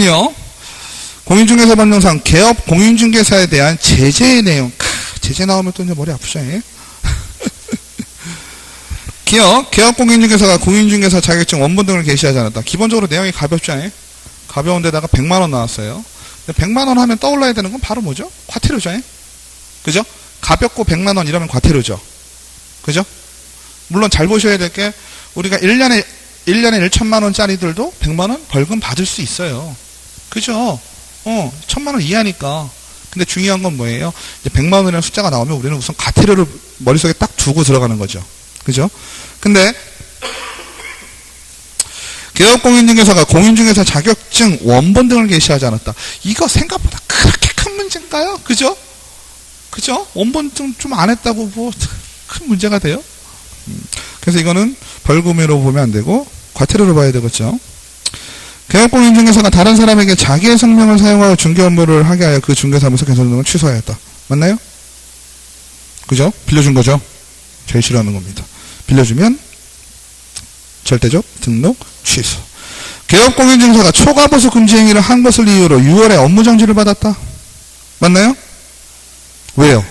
요 공인중개사 법령상 개업 공인중개사에 대한 제재의 내용. 제재 나오면 또 이제 머리 아프죠. 개업 공인중개사가 공인중개사 자격증 원본 등을 게시하지 않았다. 기본적으로 내용이 가볍죠. 가벼운 데다가 100만원 나왔어요. 100만원 하면 떠올라야 되는 건 바로 뭐죠? 과태료죠. 그죠? 가볍고 100만원 이러면 과태료죠. 그죠? 물론 잘 보셔야 될 게 우리가 1년에 1천만원짜리들도 100만원 벌금 받을 수 있어요. 그죠? 1000만원 이하니까. 근데 중요한 건 뭐예요? 이제 100만원이라는 숫자가 나오면 우리는 우선 과태료를 머릿속에 딱 두고 들어가는 거죠. 그죠? 근데 개업공인중개사가 공인중개사 자격증 원본 등을 게시하지 않았다. 이거 생각보다 그렇게 큰 문제인가요? 그죠? 그죠? 원본 등 좀 안 했다고 뭐 큰 문제가 돼요? 그래서 이거는 벌금으로 보면 안 되고 과태료로 봐야 되겠죠. 개업공인중개사가 다른 사람에게 자기의 성명을 사용하여 중개 업무를 하게 하여 그 중개사무소 개설 등을 취소하였다. 맞나요? 그죠? 빌려준 거죠. 제일 싫어하는 겁니다. 빌려주면 절대적 등록 취소. 개업공인중개사가 초과보수 금지 행위를 한 것을 이유로 6월에 업무정지를 받았다. 맞나요? 왜요?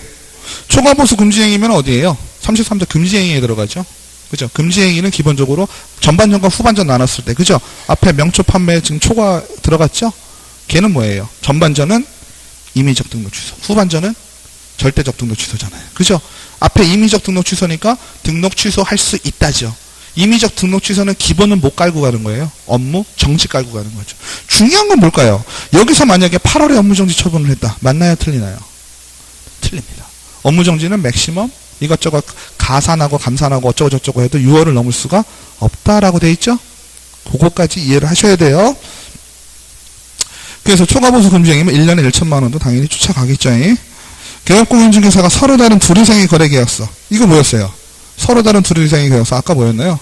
초과보수 금지 행위면 어디예요? 33조 금지 행위에 들어가죠. 그죠? 금지 행위는 기본적으로 전반전과 후반전 나눴을 때, 그죠? 앞에 명초 판매 지금 초과 들어갔죠? 걔는 뭐예요? 전반전은 임의적 등록 취소, 후반전은 절대적 등록 취소잖아요. 그죠? 앞에 임의적 등록 취소니까 등록 취소할 수 있다죠. 임의적 등록 취소는 기본은 못 깔고 가는 거예요. 업무 정지 깔고 가는 거죠. 중요한 건 뭘까요? 여기서 만약에 8월에 업무 정지 처분을 했다. 맞나요? 틀리나요? 틀립니다. 업무 정지는 맥시멈 이것저것 가산하고 감산하고 어쩌고저쩌고 해도 6월을 넘을 수가 없다라고 돼 있죠? 그거까지 이해를 하셔야 돼요. 그래서 초과보수 금지행위면 1년에 1천만원도 당연히 쫓아가겠죠. 개업공인중개사가 서로 다른 둘 이상의 거래계약서. 이거 뭐였어요? 서로 다른 둘 이상의 계약서. 아까 뭐였나요?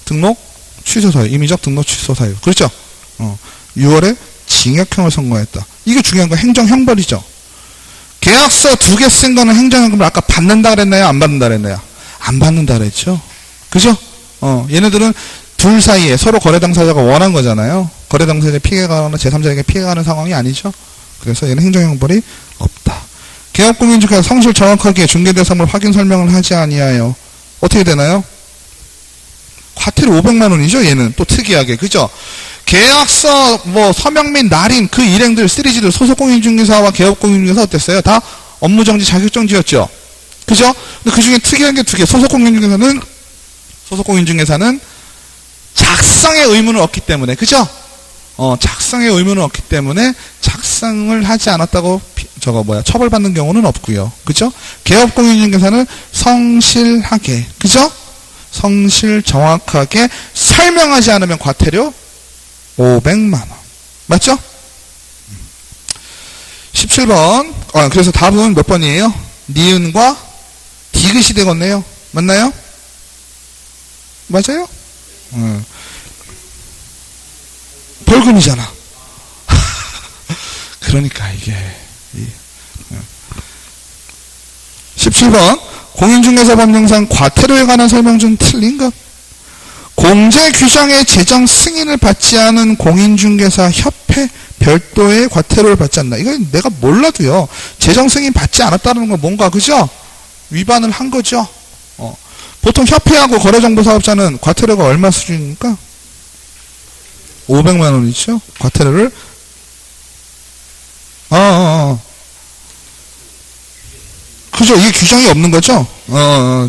등록 취소 사유. 임의적 등록 취소 사유. 그렇죠? 6월에 징역형을 선고했다. 이게 중요한 건 행정형벌이죠. 계약서 2개 쓴 거는 행정형벌을 아까 받는다 그랬나요? 안 받는다 그랬나요? 안 받는다 그랬죠. 그죠? 얘네들은 둘 사이에 서로 거래 당사자가 원한 거잖아요. 거래 당사자에 피해가 가거나 제3자에게 피해가 가는 상황이 아니죠. 그래서 얘는 행정형벌이 없다. 개업공인중개사 성실 정확하게 중개대상물 확인 설명을 하지 아니하여 어떻게 되나요? 과태료 500만 원이죠. 얘는 또 특이하게. 그죠? 계약서 뭐 서명 및 날인 그 일행들 시리즈들 소속공인중개사와 개업공인중개사 어땠어요? 다 업무정지 자격정지였죠. 그죠? 근데 그 중에 특이한 게 2개. 소속공인중개사는 작성의 의무는 없기 때문에. 그죠? 작성의 의무는 없기 때문에 작성을 하지 않았다고 처벌받는 경우는 없고요. 그죠? 개업공인중개사는 성실하게, 그죠? 성실 정확하게 설명하지 않으면 과태료 500만 원. 맞죠? 17번. 그래서 답은 몇 번이에요? 니은과 디귿이 되겠네요. 맞나요? 맞아요? 벌금이잖아. 그러니까 이게 17번 공인중개사 법령상 과태료에 관한 설명 중 틀린 것. 공제규정의 제정 승인을 받지 않은 공인중개사 협회 별도의 과태료를 받지 않는다. 이건 내가 몰라도요. 제정 승인 받지 않았다는 건 뭔가 그죠? 위반을 한 거죠. 보통 협회하고 거래정보사업자는 과태료가 얼마 수준입니까? 500만 원이죠. 과태료를 그죠? 이게 규정이 없는 거죠?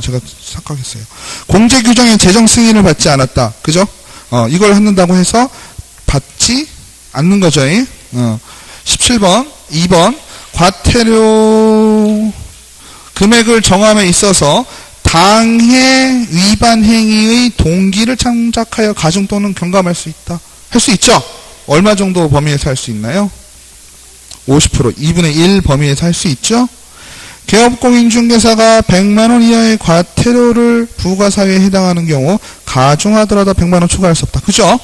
제가 착각했어요. 공제 규정의 제정 승인을 받지 않았다. 그죠? 이걸 한다고 해서 받지 않는 거죠. 17번, 2번 과태료 금액을 정함에 있어서 당해 위반 행위의 동기를 참작하여 가중 또는 경감할 수 있다. 할 수 있죠? 얼마 정도 범위에서 할 수 있나요? 50%, 2분의 1 범위에서 할 수 있죠? 개업공인중개사가 100만원 이하의 과태료를 부과사유에 해당하는 경우 가중하더라도 100만원 초과할 수 없다. 그죠?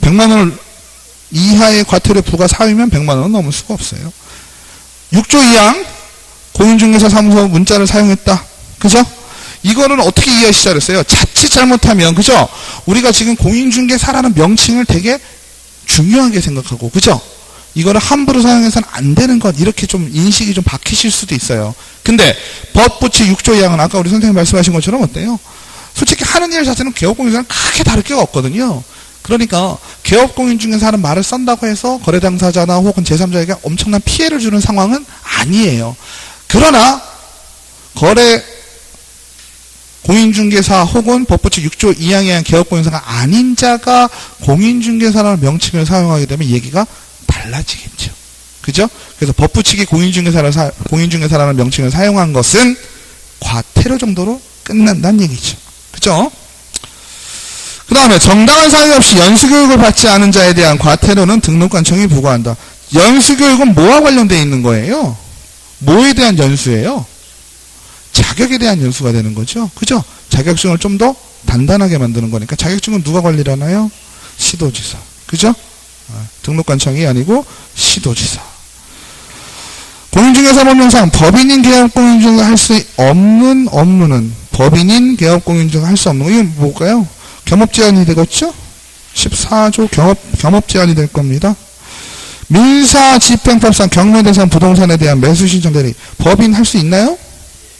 100만원 이하의 과태료 부과사유면 100만원은 넘을 수가 없어요. 6조 2항 공인중개사 사무소 문자를 사용했다. 그죠? 이거는 어떻게 이해하시자 그랬어요? 자칫 잘못하면, 그죠? 우리가 지금 공인중개사라는 명칭을 되게 중요하게 생각하고, 그죠? 이거를 함부로 사용해서는 안 되는 것, 이렇게 좀 인식이 좀 박히실 수도 있어요. 근데 법, 부치, 6조 2항은 아까 우리 선생님 말씀하신 것처럼 어때요? 솔직히 하는 일 자체는 개업공인중개사랑 크게 다를 게 없거든요. 그러니까 개업공인중개사 하는 말을 쓴다고 해서 거래 당사자나 혹은 제3자에게 엄청난 피해를 주는 상황은 아니에요. 그러나 거래 공인중개사 혹은 법부칙 6조 2항에 의한 개업공인사가 아닌 자가 공인중개사라는 명칭을 사용하게 되면 얘기가 달라지겠죠. 그죠? 그래서 법부칙이 공인중개사라는 명칭을 사용한 것은 과태료 정도로 끝난다는 얘기죠. 그죠? 그 다음에 정당한 사유 없이 연수교육을 받지 않은 자에 대한 과태료는 등록관청이 부과한다. 연수교육은 뭐와 관련되어 있는 거예요? 뭐에 대한 연수예요? 자격에 대한 연수가 되는 거죠. 그죠? 자격증을 좀 더 단단하게 만드는 거니까. 자격증은 누가 관리를 하나요? 시도지사. 그죠? 등록관청이 아니고 시도지사. 공인중개사법령상 법인인 개업공인중개사 할 수 없는 업무는 법인인 개업공인중개사 할 수 없는 거. 이건 뭘까요? 겸업제한이 되겠죠? 14조 겸업제한이 될 겁니다. 민사집행법상 경매대상 부동산에 대한 매수신청 대리. 법인 할 수 있나요?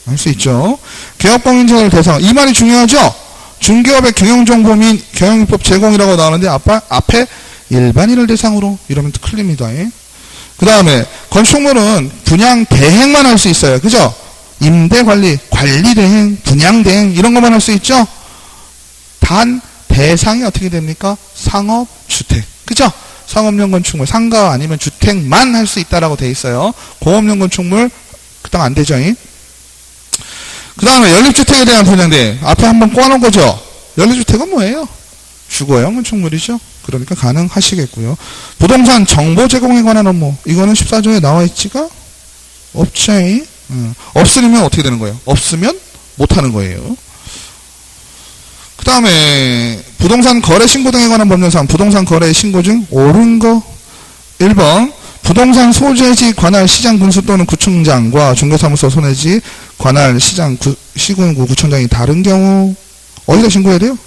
할 수 있죠. 개업공인중개사를 대상. 이 말이 중요하죠? 중개업의 경영정보 및 경영법 제공이라고 나오는데 앞에 일반인을 대상으로 이러면 틀립니다. 그 다음에 건축물은 분양 대행만 할 수 있어요. 그죠? 임대관리, 관리대행, 분양대행 이런 것만 할 수 있죠? 단 대상이 어떻게 됩니까? 상업주택. 그죠? 상업용 건축물, 상가 아니면 주택만 할 수 있다라고 돼 있어요. 공업용 건축물 그땅 안 되죠. 그 다음에 연립주택에 대한 분양대. 앞에 한번 꼬아놓은 거죠? 연립주택은 뭐예요? 주거용 건축물이죠. 그러니까 가능하시겠고요. 부동산 정보 제공에 관한 업무. 이거는 14조에 나와 있지가 없죠. 없으면 어떻게 되는 거예요? 없으면 못하는 거예요. 그 다음에 부동산 거래 신고 등에 관한 법령상 부동산 거래 신고 중 옳은 거 1번 부동산 소재지 관할 시장 군수 또는 구청장과 중개사무소 손해지 관할 시장 시군구 구청장이 다른 경우 어디다 신고해야 돼요?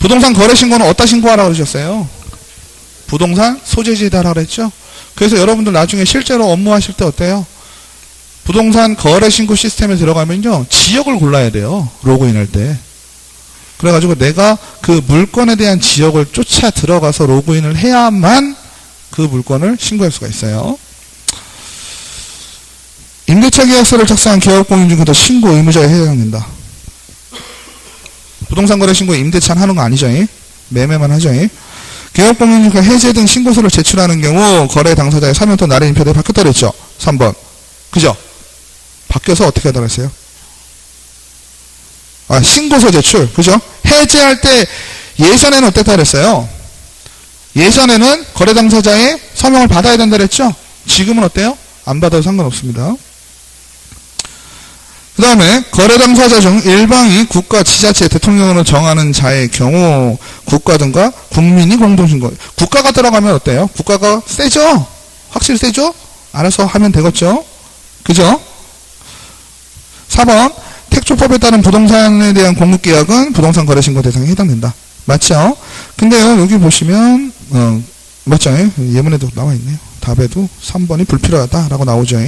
부동산 거래 신고는 어디다 신고하라고 그러셨어요? 부동산 소재지에다 하라고 그랬죠? 그래서 여러분들 나중에 실제로 업무하실 때 어때요? 부동산 거래 신고 시스템에 들어가면요 지역을 골라야 돼요. 로그인할 때. 그래가지고 내가 그 물건에 대한 지역을 쫓아 들어가서 로그인을 해야만 그 물건을 신고할 수가 있어요. 임대차 계약서를 작성한 개업공인중개사 신고 의무자에 해당된다. 부동산 거래 신고에 임대차는 하는 거 아니죠? 매매만 하죠? 개업공인중개사 해제 등 신고서를 제출하는 경우 거래 당사자의 사면토 날인 인표대에 바뀌었다 그랬죠? 3번. 그죠? 바뀌어서 어떻게 하다 그랬어요? 신고서 제출. 그죠? 해제할 때 예전에는 어땠다 그랬어요? 예전에는 거래 당사자의 서명을 받아야 된다 그랬죠? 지금은 어때요? 안 받아도 상관없습니다. 그 다음에 거래 당사자 중 일방이 국가, 지자체, 대통령으로 정하는 자의 경우 국가 등과 국민이 공동신고. 국가가 들어가면 어때요? 국가가 세죠? 확실히 세죠? 알아서 하면 되겠죠? 그죠? 4번 택조법에 따른 부동산에 대한 공급계약은 부동산 거래신고 대상에 해당된다. 맞죠? 근데요 여기 보시면 맞죠? 예문에도 나와있네요. 답에도 3번이 불필요하다라고 나오죠.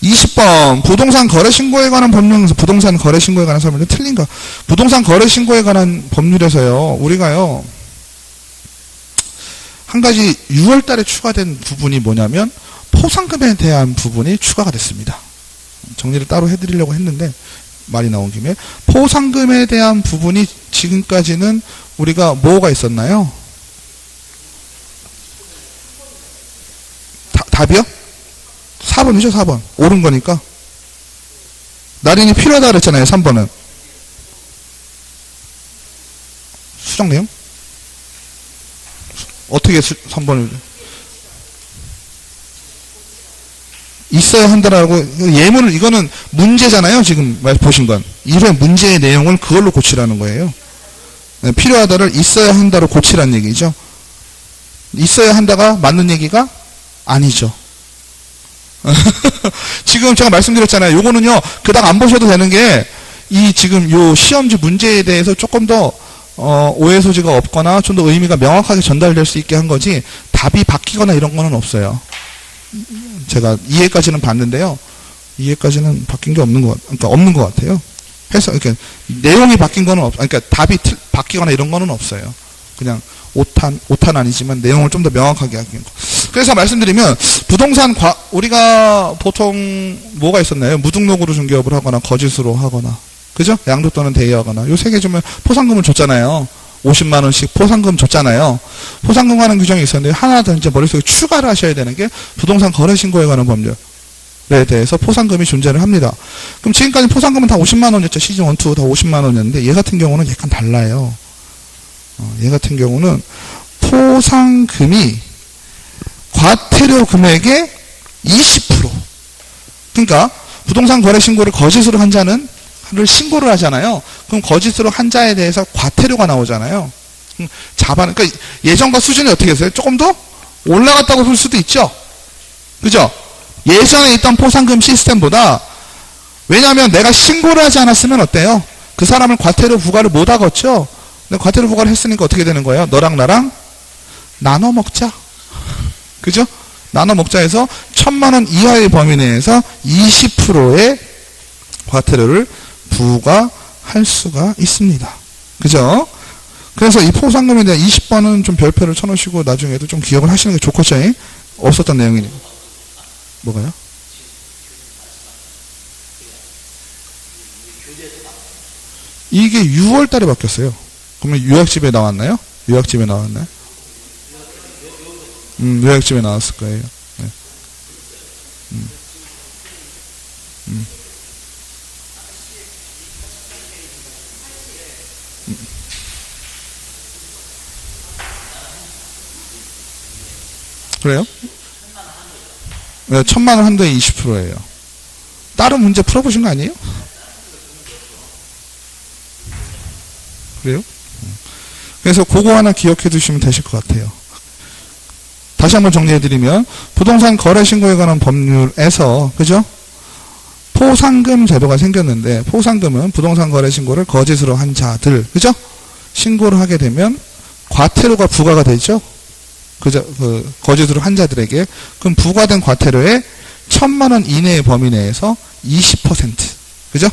20번 부동산 거래신고에 관한 법령에서 부동산 거래신고에 관한 설명이 틀린가? 부동산 거래신고에 관한 법률에서요 우리가요 한 가지 6월 달에 추가된 부분이 뭐냐면 포상금에 대한 부분이 추가가 됐습니다. 정리를 따로 해드리려고 했는데 말이 나온 김에 포상금에 대한 부분이 지금까지는 우리가 뭐가 있었나요? 답이요? 4번이죠 4번. 옳은 거니까. 날인이 필요하다 그랬잖아요 3번은. 수정 내용? 어떻게 3번을 있어야 한다라고 예문을 이거는 문제잖아요. 지금 보신 건 이런 문제의 내용을 그걸로 고치라는 거예요. 필요하다를 있어야 한다로 고치라는 얘기죠. 있어야 한다가 맞는 얘기가 아니죠. 지금 제가 말씀드렸잖아요. 요거는요 그닥 안 보셔도 되는 게 이 지금 요 시험지 문제에 대해서 조금 더 오해 소지가 없거나 좀 더 의미가 명확하게 전달될 수 있게 한 거지 답이 바뀌거나 이런 거는 없어요. 제가 이해까지는 봤는데요. 이해까지는 바뀐 게 그러니까 없는 것 같아요. 그러니까 내용이 바뀐 거는 그러니까 답이 바뀌거나 이런 거는 없어요. 그냥 오탄 아니지만 내용을 좀 더 명확하게 하기 거. 그래서 말씀드리면 부동산 우리가 보통 뭐가 있었나요? 무등록으로 중개업을 하거나 거짓으로 하거나, 그죠? 양도 또는 대여하거나. 요 세 개 주면 포상금을 줬잖아요. 50만 원씩 포상금 줬잖아요. 포상금 하는 규정이 있었는데 하나 더 이제 머릿속에 추가를 하셔야 되는 게 부동산 거래 신고에 관한 법률에 대해서 포상금이 존재를 합니다. 그럼 지금까지 포상금은 다 50만 원이었죠. 시즌 1, 2 다 50만 원이었는데 얘 같은 경우는 약간 달라요. 얘 같은 경우는 포상금이 과태료 금액의 20%. 그러니까 부동산 거래 신고를 거짓으로 한 자는 신고를 하잖아요. 그럼 거짓으로 한 자에 대해서 과태료가 나오잖아요. 그러니까 예전과 수준이 어떻게 됐어요? 조금 더 올라갔다고 볼 수도 있죠. 그죠? 예전에 있던 포상금 시스템보다, 왜냐하면 내가 신고를 하지 않았으면 어때요? 그 사람을 과태료 부과를 못 하겠죠. 근데 과태료 부과를 했으니까 어떻게 되는 거예요? 너랑 나랑 나눠 먹자. 그죠? 나눠 먹자 해서 1,000만 원 이하의 범위 내에서 20%의 과태료를 부과할 수가 있습니다. 그죠? 그래서 이 포상금에 대한 20번은 좀 별표를 쳐놓으시고 나중에도 좀 기억을 하시는 게 좋겠죠? 없었던 내용이니까. 뭐가요? 이게 6월 달에 바뀌었어요. 그러면 요약집에 나왔나요? 요약집에 나왔나요? 요약집에 나왔을 거예요. 네. 그래요? 네, 1,000만 원 한도에 20%예요. 다른 문제 풀어보신 거 아니에요? 그래요? 그래서 그거 하나 기억해 두시면 되실 것 같아요. 다시 한번 정리해드리면 부동산 거래 신고에 관한 법률에서, 그죠? 포상금 제도가 생겼는데, 포상금은 부동산 거래 신고를 거짓으로 한 자들, 그죠? 신고를 하게 되면 과태료가 부과가 되죠? 그죠? 거짓으로 한 자들에게. 그럼 부과된 과태료의 1,000만 원 이내의 범위 내에서 20%, 그죠?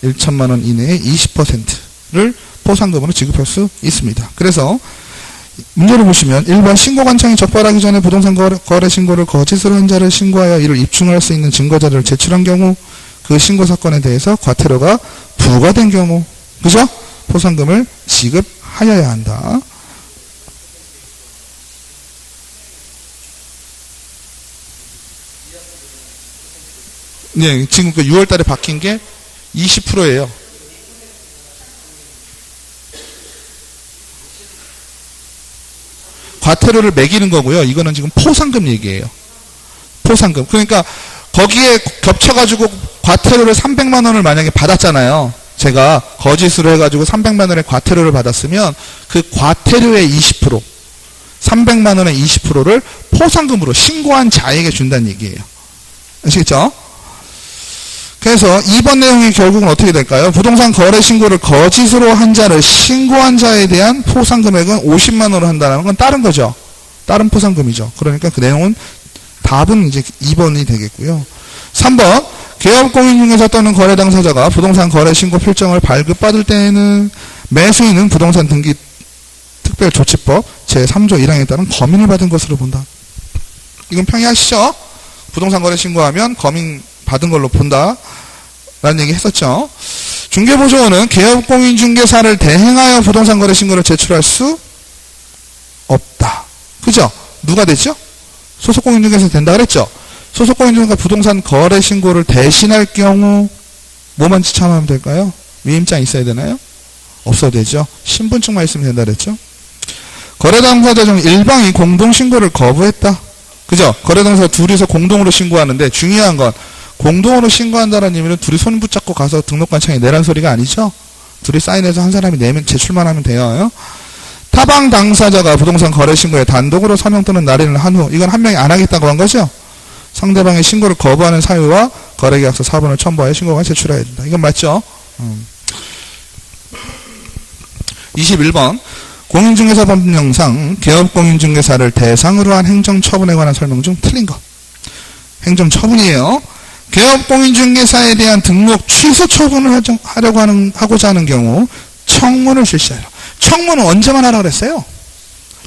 1,000만 원 이내의 20%를 포상금으로 지급할 수 있습니다. 그래서 문제를 보시면 1번 신고관청이 적발하기 전에 부동산 거래 신고를 거짓으로 한 자를 신고하여 이를 입증할 수 있는 증거자료를 제출한 경우, 그 신고 사건에 대해서 과태료가 부과된 경우, 그죠? 포상금을 지급하여야 한다. 네, 지금 그 6월 달에 바뀐 게 20%예요. 과태료를 매기는 거고요. 이거는 지금 포상금 얘기예요. 포상금. 그러니까 거기에 겹쳐가지고 과태료를 300만 원을 만약에 받았잖아요. 제가 거짓으로 해가지고 300만 원의 과태료를 받았으면 그 과태료의 20%, 300만 원의 20%를 포상금으로 신고한 자에게 준다는 얘기예요. 아시겠죠? 그래서 2번 내용이 결국은 어떻게 될까요? 부동산 거래 신고를 거짓으로 한 자를 신고한 자에 대한 포상 금액은 50만 원으로 한다는 건 다른 거죠. 다른 포상금이죠. 그러니까 그 내용은 답은 이제 2번이 되겠고요. 3번 개업공인중개사 또는 거래 당사자가 부동산 거래 신고 필정을 발급받을 때에는 매수인은 부동산 등기 특별조치법 제3조 1항에 따른 검인을 받은 것으로 본다. 이건 평이하시죠? 부동산 거래 신고하면 검인 받은 걸로 본다 라는 얘기 했었죠. 중개보조원은 개업공인중개사를 대행하여 부동산 거래 신고를 제출할 수 없다. 그죠? 누가 되죠? 소속공인중개사 된다 그랬죠? 소속공인중개사 부동산 거래 신고를 대신할 경우 뭐만 지참하면 될까요? 위임장 있어야 되나요? 없어도 되죠. 신분증만 있으면 된다 그랬죠. 거래당사자 중 일방이 공동신고를 거부했다. 그죠? 거래당사자 둘이서 공동으로 신고하는데 중요한 건 공동으로 신고한다는 의미는 둘이 손 붙잡고 가서 등록관청에 내란 소리가 아니죠. 둘이 사인해서 한 사람이 내면 제출만 하면 돼요. 타방 당사자가 부동산 거래 신고에 단독으로 서명 또는 날인을 한 후, 이건 한 명이 안 하겠다고 한 거죠. 상대방의 신고를 거부하는 사유와 거래계약서 사본을 첨부하여 신고가 제출해야 된다. 이건 맞죠? 21번. 공인중개사 법령상 개업공인중개사를 대상으로 한 행정처분에 관한 설명 중 틀린 거. 행정처분이에요. 개업공인중개사에 대한 등록 취소 처분을 하고자 하는 경우 청문을 실시해요. 청문은 언제만 하라고 그랬어요?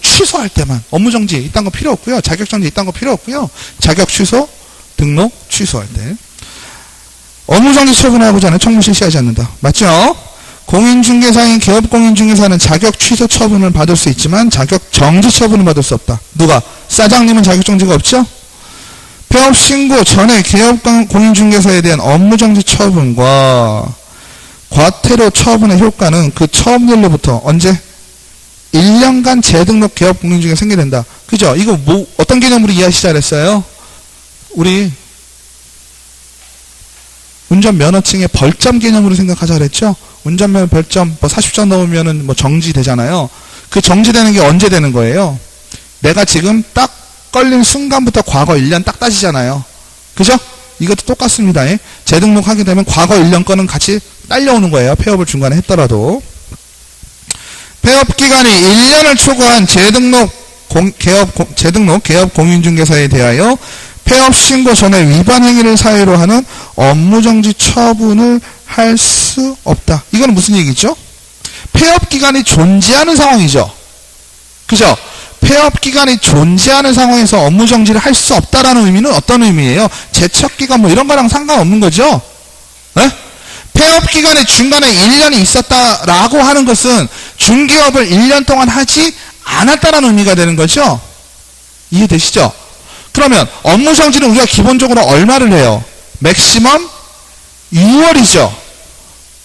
취소할 때만. 업무정지 이딴 거 필요 없고요. 자격정지 이딴 거 필요 없고요. 자격 취소, 등록 취소할 때. 업무정지 처분하고자 하는 청문 실시하지 않는다. 맞죠? 공인중개사인 개업공인중개사는 자격 취소 처분을 받을 수 있지만 자격 정지 처분을 받을 수 없다. 누가? 사장님은 자격 정지가 없죠? 폐업 신고 전에 개업공인중개사에 대한 업무정지 처분과 과태료 처분의 효과는 그 처분일로부터 언제? 1년간 재등록 개업공인중개사 생겨낸다. 그죠? 이거 어떤 개념으로 이해하시자 그랬어요? 우리 운전면허증의 벌점 개념으로 생각하자 그랬죠? 운전면허 벌점 40점 넘으면은 정지되잖아요. 그 정지되는 게 언제 되는 거예요? 내가 지금 딱 걸린 순간부터 과거 1년 딱 따지잖아요. 그죠? 이것도 똑같습니다. 재등록하게 되면 과거 1년 거는 같이 딸려오는 거예요. 폐업을 중간에 했더라도. 폐업 기간이 1년을 초과한 재등록 개업 공인중개사에 대하여 폐업 신고 전에 위반 행위를 사유로 하는 업무정지 처분을 할 수 없다. 이건 무슨 얘기죠? 폐업 기간이 존재하는 상황이죠. 그죠? 폐업 기간이 존재하는 상황에서 업무정지를 할 수 없다라는 의미는 어떤 의미예요? 제척 기간 이런 거랑 상관없는 거죠? 네? 폐업 기간에 중간에 1년이 있었다라고 하는 것은 중개업을 1년 동안 하지 않았다라는 의미가 되는 거죠? 이해되시죠? 그러면 업무정지는 우리가 기본적으로 얼마를 해요? 맥시멈 6월이죠.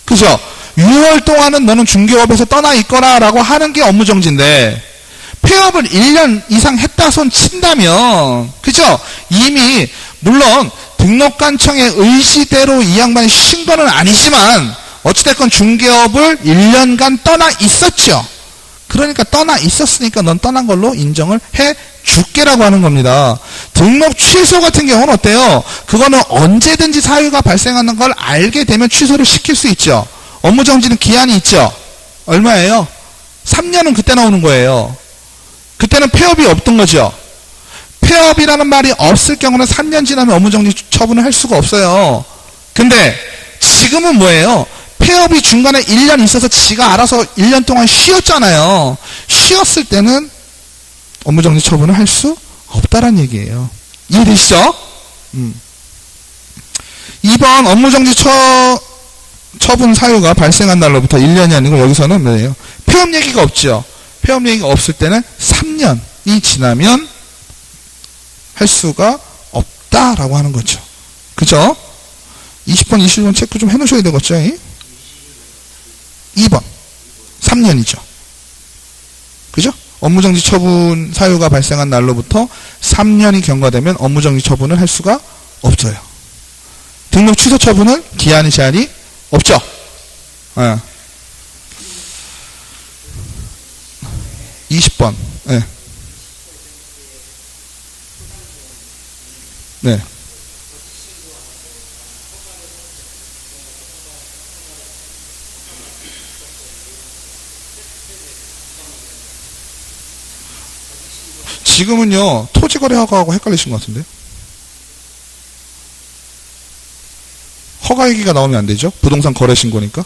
그죠? 6월 동안은 너는 중개업에서 떠나 있거라 라고 하는 게 업무정지인데 폐업을 1년 이상 했다 손 친다면 그죠? 이미 물론 등록관청의 의지대로 이 양반이 쉰 거는 아니지만 어찌됐건 중개업을 1년간 떠나 있었죠. 그러니까 떠나 있었으니까 넌 떠난 걸로 인정을 해 줄게라고 하는 겁니다. 등록 취소 같은 경우는 어때요? 그거는 언제든지 사유가 발생하는 걸 알게 되면 취소를 시킬 수 있죠. 업무정지는 기한이 있죠. 얼마예요? 3년은 그때 나오는 거예요. 그때는 폐업이 없던 거죠. 폐업이라는 말이 없을 경우는 3년 지나면 업무정지 처분을 할 수가 없어요. 근데 지금은 뭐예요? 폐업이 중간에 1년 있어서 지가 알아서 1년 동안 쉬었잖아요. 쉬었을 때는 업무정지 처분을 할 수 없다란 얘기예요. 이해되시죠? 2번 업무정지 처분 사유가 발생한 날로부터 1년이 아니고 여기서는 뭐예요? 폐업 얘기가 없죠. 폐업 얘기가 없을 때는 3년이 지나면 할 수가 없다라고 하는 거죠. 그죠? 20번, 21번 체크 좀 해놓으셔야 되겠죠? 2번 3년이죠. 그죠? 업무정지 처분 사유가 발생한 날로부터 3년이 경과되면 업무정지 처분을 할 수가 없어요. 등록 취소 처분은 기한이 제한이 없죠. 20번. 네. 네. 지금은요, 토지거래 허가하고 헷갈리신 것 같은데? 허가 얘기가 나오면 안 되죠? 부동산 거래 신고니까.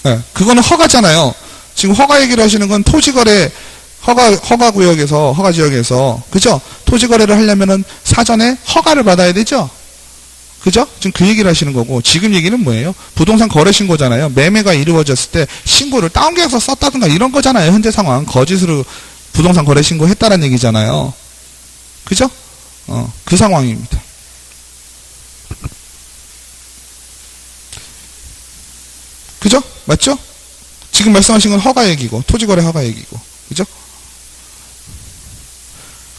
네, 그거는 허가잖아요. 지금 허가 얘기를 하시는 건 토지거래, 허가 구역에서, 허가 지역에서, 그죠? 토지거래를 하려면은 사전에 허가를 받아야 되죠? 그죠? 지금 그 얘기를 하시는 거고, 지금 얘기는 뭐예요? 부동산 거래 신고잖아요. 매매가 이루어졌을 때 신고를 다운계약서 썼다든가 이런 거잖아요. 현재 상황. 거짓으로 부동산 거래 신고 했다는 얘기잖아요. 그죠? 그 상황입니다. 그죠? 맞죠? 지금 말씀하신 건 허가 얘기고, 토지거래 허가 얘기고. 그죠?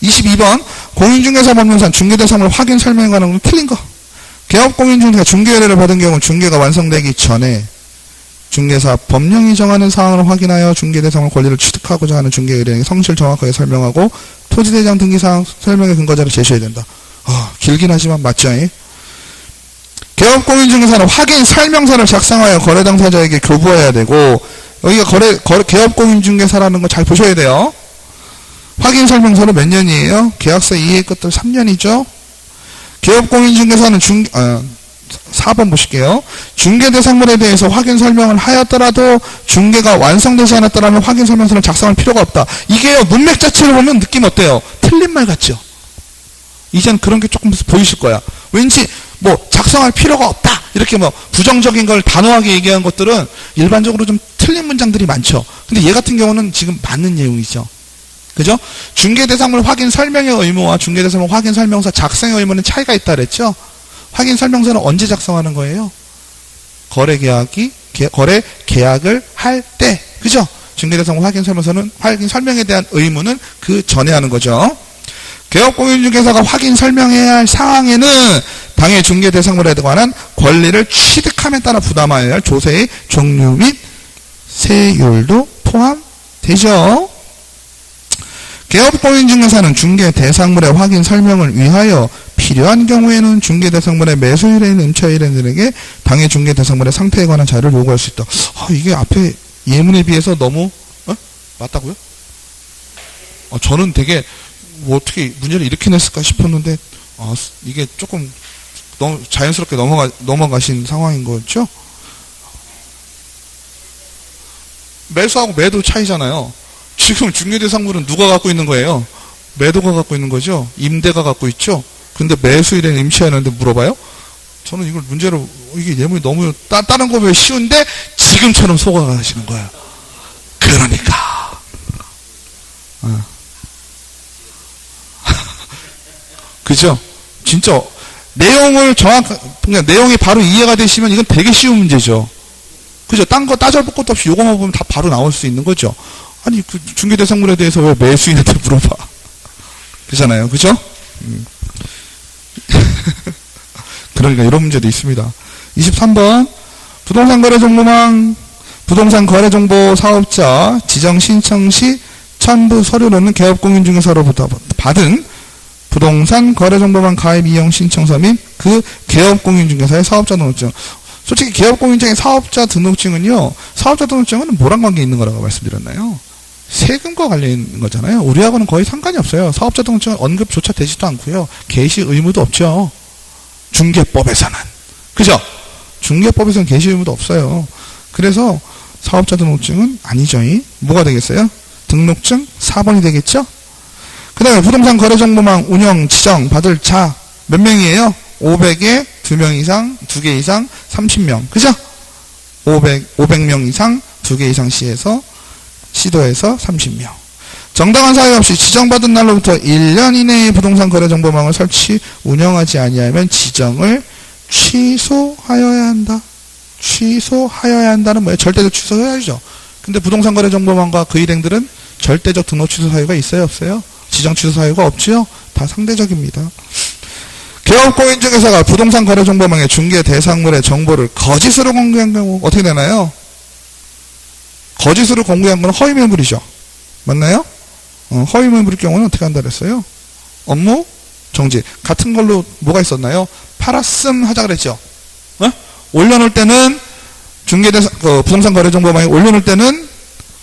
22번, 공인중개사 법령상 중개대상물 확인 설명에 관한 건 틀린 거. 개업공인중개사가 중개의뢰를 받은 경우 중개가 완성되기 전에 중개사 법령이 정하는 사항을 확인하여 중개대상물 권리를 취득하고자 하는 중개의뢰에게 성실 정확하게 설명하고 토지대장 등기사항 설명의 근거자를 제시해야 된다. 길긴 하지만 맞죠? 개업공인중개사는 확인 설명서를 작성하여 거래 당사자에게 교부해야 되고, 여기가 개업공인중개사라는 거 잘 보셔야 돼요. 확인 설명서는 몇 년이에요? 계약서 이해 끝들 3년이죠. 개업공인중개사는 4번 보실게요. 중개대상물에 대해서 확인 설명을 하였더라도 중개가 완성되지 않았더라면 확인 설명서를 작성할 필요가 없다. 이게요, 문맥 자체를 보면 느낌 어때요? 틀린 말 같죠? 이제는 그런 게 조금 보이실 거야. 왠지 뭐 작성할 필요가 없다 이렇게 뭐 부정적인 걸 단호하게 얘기한 것들은 일반적으로 좀 틀린 문장들이 많죠. 근데 얘 같은 경우는 지금 맞는 내용이죠. 그죠? 중개대상물 확인 설명의 의무와 중개대상물 확인 설명서 작성의 의무는 차이가 있다 그랬죠? 확인 설명서는 언제 작성하는 거예요? 거래 계약을 할 때. 그죠? 중개대상물 확인 설명서는 확인 설명에 대한 의무는 그 전에 하는 거죠. 개업공인중개사가 확인 설명해야 할 상황에는 당해 중개대상물에 관한 권리를 취득함에 따라 부담해야 할 조세의 종류 및 세율도 포함되죠. 개업공인중개사는 중개대상물의 확인 설명을 위하여 필요한 경우에는 중개대상물의 매수일인 임차일인들에게 당해 중개대상물의 상태에 관한 자료를 요구할 수 있다. 이게 앞에 예문에 비해서 너무 맞다고요? 저는 되게 뭐 어떻게 문제를 이렇게 냈을까 싶었는데 이게 조금 너무 자연스럽게 넘어가신 상황인 거죠? 매수하고 매도 차이잖아요. 지금 중개대상물은 누가 갖고 있는 거예요? 매도가 갖고 있는 거죠? 임대가 갖고 있죠? 근데 매수일에는 임차하는데 물어봐요? 저는 이걸 문제로 이게 예문이 너무 다른 거 왜 쉬운데 지금처럼 속아가시는 거예요. 그러니까 그죠? 진짜 내용을 그냥 내용이 바로 이해가 되시면 이건 되게 쉬운 문제죠. 그죠? 딴 거 따져볼 것도 없이 요거만 보면 다 바로 나올 수 있는 거죠. 아니 그 중개대상물에 대해서 왜 매수인한테 물어봐? 그잖아요. 그죠? 그러니까 이런 문제도 있습니다. 23번 부동산 거래 정보망 부동산 거래 정보 사업자 지정 신청 시 첨부 서류로는 개업공인중개사로부터 받은 부동산 거래 정보망 가입 이용 신청서 및 그 개업공인중개사의 사업자 등록증. 솔직히 개업공인중개사의 사업자 등록증은요, 사업자 등록증은 뭐랑 관계 있는 거라고 말씀드렸나요? 세금과 관련 있는 거잖아요. 우리하고는 거의 상관이 없어요. 사업자 등록증은 언급조차 되지도 않고요. 개시 의무도 없죠. 중개법에서는. 그죠? 중개법에서는 개시 의무도 없어요. 그래서 사업자 등록증은 아니죠. 뭐가 되겠어요? 등록증 4번이 되겠죠? 그 다음에 부동산 거래정보망 운영 지정 받을 자 몇 명이에요? 500에 2명 이상, 2개 이상, 30명. 그죠? 500명 이상, 2개 이상 시도에서 30명. 정당한 사유 없이 지정받은 날로부터 1년 이내에 부동산 거래정보망을 설치, 운영하지 아니하면 지정을 취소하여야 한다. 취소하여야 한다는 뭐예요? 절대적 취소해야죠. 근데 부동산 거래정보망과 그 일행들은 절대적 등록 취소 사유가 있어요? 없어요? 지정 취소 사유가 없죠? 다 상대적입니다. 개업공인중개사가 부동산 거래정보망의 중개 대상물의 정보를 거짓으로 공개한 경우 어떻게 되나요? 거짓으로 공개한 건 허위매물이죠. 맞나요? 허위매물일 경우는 어떻게 한다 그랬어요? 업무 정지. 같은 걸로 뭐가 있었나요? 팔았음 하자 그랬죠. 올려놓을 때는 부동산 거래정보망에 올려놓을 때는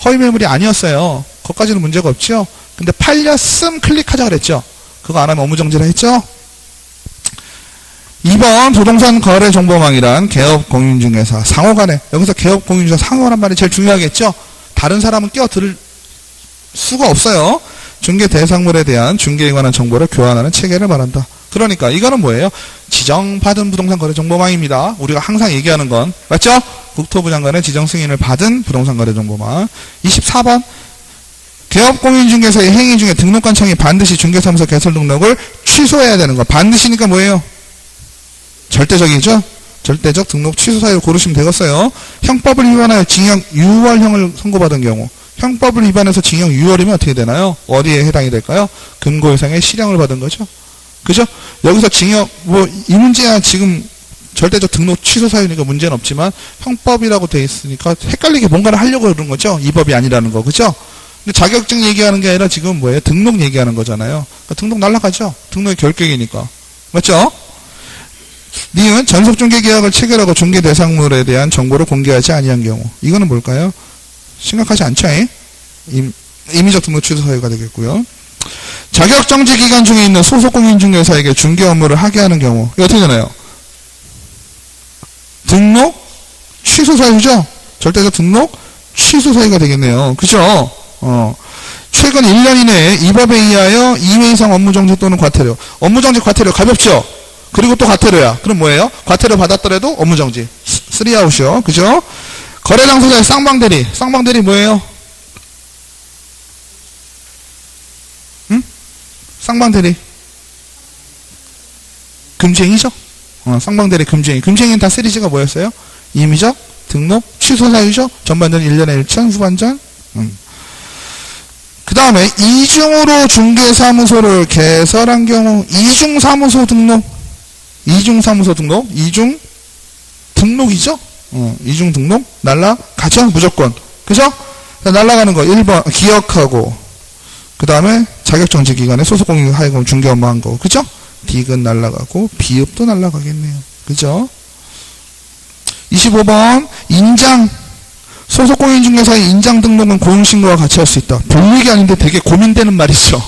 허위매물이 아니었어요. 그것까지는 문제가 없죠. 근데 팔렸음 클릭하자 그랬죠. 그거 안 하면 업무 정지라 했죠. 2번 부동산 거래정보망이란 개업공인중개사 상호간에, 여기서 개업공인중개사 상호란 말이 제일 중요하겠죠. 다른 사람은 끼어들 수가 없어요. 중개 대상물에 대한 중개에 관한 정보를 교환하는 체계를 말한다. 그러니까 이거는 뭐예요? 지정받은 부동산 거래정보망입니다. 우리가 항상 얘기하는 건 맞죠? 국토부 장관의 지정 승인을 받은 부동산 거래정보망. 24번 개업공인중개사의 행위 중에 등록관청이 반드시 중개사무소 개설 등록을 취소해야 되는 거. 반드시니까 뭐예요? 절대적이죠? 절대적 등록 취소 사유를 고르시면 되겠어요. 형법을 위반하여 징역 6월형을 선고받은 경우, 형법을 위반해서 징역 6월이면 어떻게 되나요? 어디에 해당이 될까요? 금고 이상의 실형을 받은 거죠. 그죠? 여기서 징역, 이 문제야 지금 절대적 등록 취소 사유니까 문제는 없지만 형법이라고 돼 있으니까 헷갈리게 뭔가를 하려고 그런 거죠. 이 법이 아니라는 거. 그죠? 근데 자격증 얘기하는 게 아니라 지금 뭐예요? 등록 얘기하는 거잖아요. 그러니까 등록 날라가죠. 등록이 결격이니까. 맞죠? 니은 전속중개계약을 체결하고 중개대상물에 대한 정보를 공개하지 아니한 경우. 이거는 뭘까요? 심각하지 않죠? 임의적 등록 취소 사유가 되겠고요. 자격정지 기간 중에 있는 소속공인중개사에게 중개 업무를 하게 하는 경우. 이거 어떻게 되나요? 등록 취소 사유죠? 절대적 등록 취소 사유가 되겠네요. 그죠? 최근 1년 이내에 이 법에 의하여 2회 이상 업무정지 또는 과태료. 업무정지 과태료 가볍죠? 그리고 또 과태료야. 그럼 뭐예요? 과태료 받았더라도 업무정지. 3아웃이요. 그죠? 거래당사자의 쌍방대리. 쌍방대리 뭐예요? 응? 쌍방대리. 금지행위죠? 쌍방대리 금지행위. 금지행위는 다 시리즈가 뭐였어요? 임의적, 등록, 취소 사유죠? 전반전 1년에 1천, 후반전. 그 다음에 이중으로 중개사무소를 개설한 경우 이중사무소 등록. 이중사무소 등록. 이중 등록이죠? 이중 등록 날라가죠? 무조건. 그죠? 날라가는 거 1번 기억하고 그 다음에 자격정지 기간에 소속공인 하여금 중개 업무 한 거. 그죠? 디귿 날라가고 비읍도 날라가겠네요. 그죠? 25번 인장. 소속공인중개사의 인장 등록은 공인신고와 같이 할 수 있다. 별 얘기 아닌데 되게 고민되는 말이죠.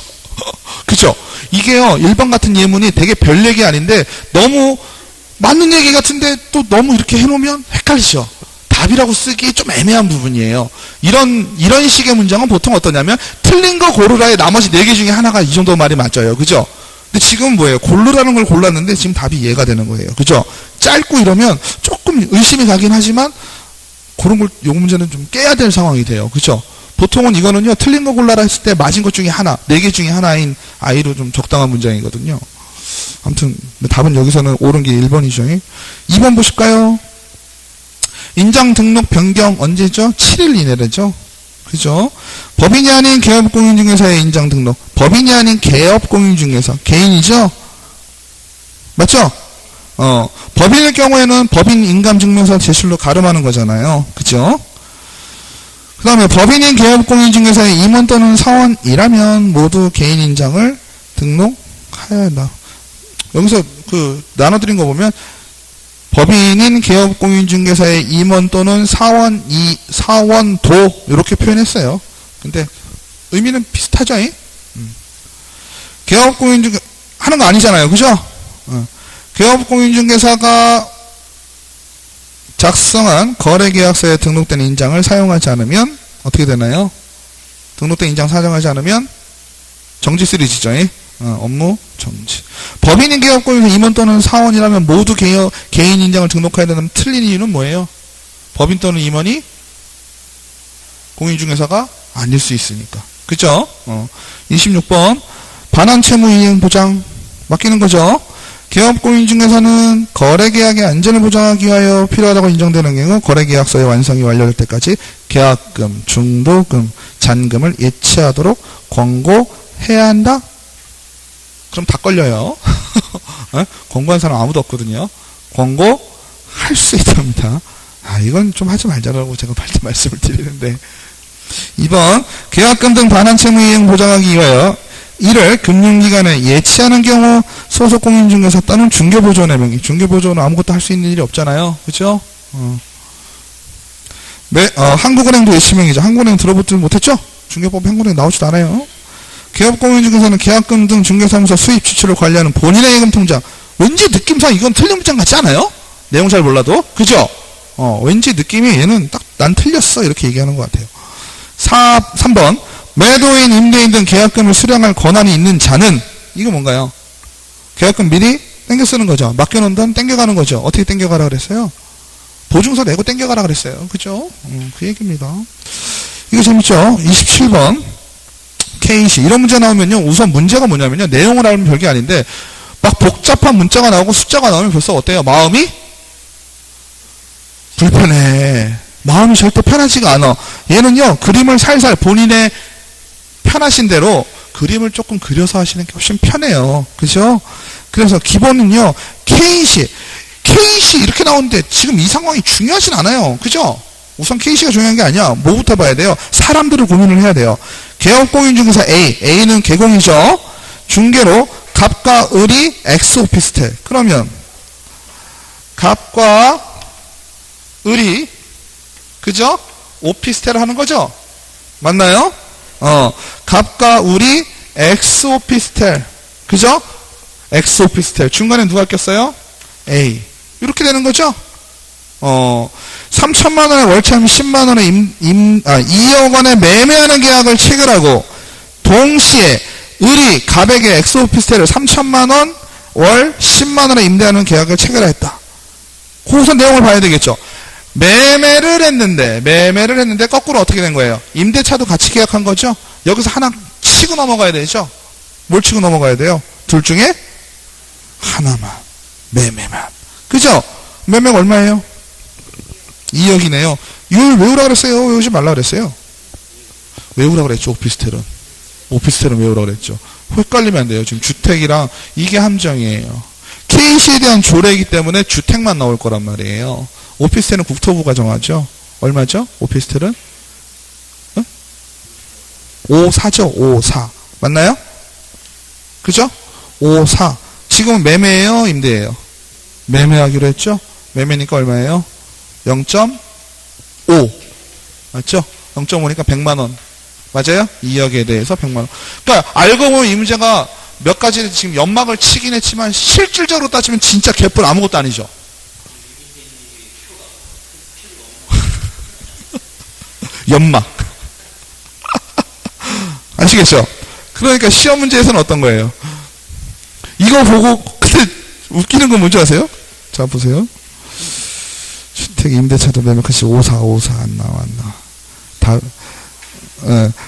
그죠? 이게요, 1번 같은 예문이 되게 별 얘기 아닌데 너무 맞는 얘기 같은데 또 너무 이렇게 해놓으면 헷갈리죠. 답이라고 쓰기 좀 애매한 부분이에요. 이런 식의 문장은 보통 어떠냐면 틀린 거 고르라의 나머지 4개 중에 하나가 이 정도 말이 맞아요. 그죠? 근데 지금은 뭐예요? 고르라는 걸 골랐는데 지금 답이 이해가 되는 거예요. 그죠? 짧고 이러면 조금 의심이 가긴 하지만 그런 걸, 요 문제는 좀 깨야 될 상황이 돼요. 그죠? 보통은 이거는요, 틀린 거 골라라 했을 때 맞은 것 중에 하나, 4개 중에 하나인 아이로 좀 적당한 문장이거든요. 아무튼, 답은 여기서는 옳은 게 1번이죠. 2번 보실까요? 인장 등록 변경 언제죠? 7일 이내래죠. 그죠? 법인이 아닌 개업공인중개사의 인장 등록. 법인이 아닌 개업공인중개사. 개인이죠? 맞죠? 법인일 경우에는 법인 인감증명서 제출로 가름하는 거잖아요. 그죠? 그 다음에 법인인 개업공인중개사의 임원 또는 사원이라면 모두 개인 인장을 등록해야 한다. 여기서 나눠드린 거 보면 법인인 개업공인중개사의 임원 또는 사원도 이렇게 표현했어요. 근데 의미는 비슷하죠? 개업공인중개 하는 거 아니잖아요. 그죠? 개업공인중개사가 작성한 거래계약서에 등록된 인장을 사용하지 않으면 어떻게 되나요? 등록된 인장 사용하지 않으면 정지 시리즈죠. 업무 정지. 법인인 개업공인중개사 임원 또는 사원이라면 모두 개인 인장을 등록해야 되는 틀린 이유는 뭐예요? 법인 또는 임원이 공인중개사가 아닐 수 있으니까. 그죠? 26번 반환채무 이행 보장 맡기는 거죠. 개업공인중개사는 거래계약의 안전을 보장하기 위하여 필요하다고 인정되는 경우 거래계약서의 완성이 완료될 때까지 계약금, 중도금, 잔금을 예치하도록 권고해야 한다? 그럼 다 걸려요. 권고한 사람 아무도 없거든요. 권고할 수 있답니다. 이건 좀 하지 말자라고 제가 말씀을 드리는데. 2번 계약금 등 반환채무 이행 보장하기 위하여 이를 금융기관에 예치하는 경우 소속공인중개사 또는 중개보조원의 명의. 중개보조원은 아무것도 할 수 있는 일이 없잖아요. 그렇죠? 한국은행도 예치명이죠. 한국은행 들어보지 못했죠? 중개법에 한국은행 나오지도 않아요. 개업공인중개사는 계약금 등 중개사무소 수입 지출을 관리하는 본인의 예금 통장. 왠지 느낌상 이건 틀린 문장 같지 않아요? 내용 잘 몰라도. 그죠? 왠지 느낌이 얘는 딱 난 틀렸어 이렇게 얘기하는 것 같아요. 3번 매도인, 임대인 등 계약금을 수령할 권한이 있는 자는 이거 뭔가요? 계약금 미리 땡겨 쓰는 거죠. 맡겨놓은 돈 땡겨가는 거죠. 어떻게 땡겨가라 그랬어요? 보증서 내고 땡겨가라 그랬어요. 그죠? 그 얘기입니다. 이거 재밌죠? 27번 K시 이런 문제 나오면요. 우선 문제가 뭐냐면요. 내용을 알면 별게 아닌데 막 복잡한 문자가 나오고 숫자가 나오면 벌써 어때요? 마음이 불편해. 마음이 절대 편하지가 않아. 얘는요. 그림을 살살 본인의 편하신 대로 그림을 조금 그려서 하시는 게 훨씬 편해요. 그죠? 그래서 기본은요. K시 이렇게 나오는데 지금 이 상황이 중요하진 않아요. 그죠? 우선 K시가 중요한 게 아니야. 뭐부터 봐야 돼요? 사람들을 고민을 해야 돼요. 개업공인중개사 A는 개공이죠. 중개로 갑과 을이 X 오피스텔. 그러면 갑과 을이, 그죠? 오피스텔을 하는 거죠? 맞나요? 갑과 을이 X 오피스텔. 그죠? X 오피스텔. 중간에 누가 꼈어요? A. 이렇게 되는 거죠? 3천만 원의 월차임 10만 원의 2억 원의 매매하는 계약을 체결하고, 동시에 을이 갑에게 X 오피스텔을 3천만 원, 월 10만 원에 임대하는 계약을 체결했다. 거기서 내용을 봐야 되겠죠. 매매를 했는데 거꾸로 어떻게 된 거예요? 임대차도 같이 계약한 거죠? 여기서 하나 치고 넘어가야 되죠? 뭘 치고 넘어가야 돼요? 둘 중에 하나만. 매매만. 그죠? 매매가 얼마예요? 2억이네요. 이걸 외우라 그랬어요? 외우지 말라 그랬어요? 외우라 그랬죠, 오피스텔은. 오피스텔은 외우라 그랬죠. 헷갈리면 안 돼요. 지금 주택이랑 이게 함정이에요. KC에 대한 조례이기 때문에 주택만 나올 거란 말이에요. 오피스텔은 국토부가 정하죠. 얼마죠? 오피스텔은? 54죠. 54. 맞나요? 그죠? 54. 지금은 매매예요? 임대예요? 매매하기로 했죠? 매매니까 얼마예요? 0.5. 맞죠? 0.5니까 100만 원. 맞아요? 2억에 대해서 100만 원. 그러니까 알고 보면 이 문제가 몇 가지 지금 연막을 치긴 했지만 실질적으로 따지면 진짜 개뿔 아무것도 아니죠. 연막. 아시겠죠? 그러니까 시험 문제에서는 어떤 거예요? 이거 보고 근데 웃기는 건 뭔지 아세요? 자 보세요. 주택 임대차도 매매카시 54 안 나왔나. 다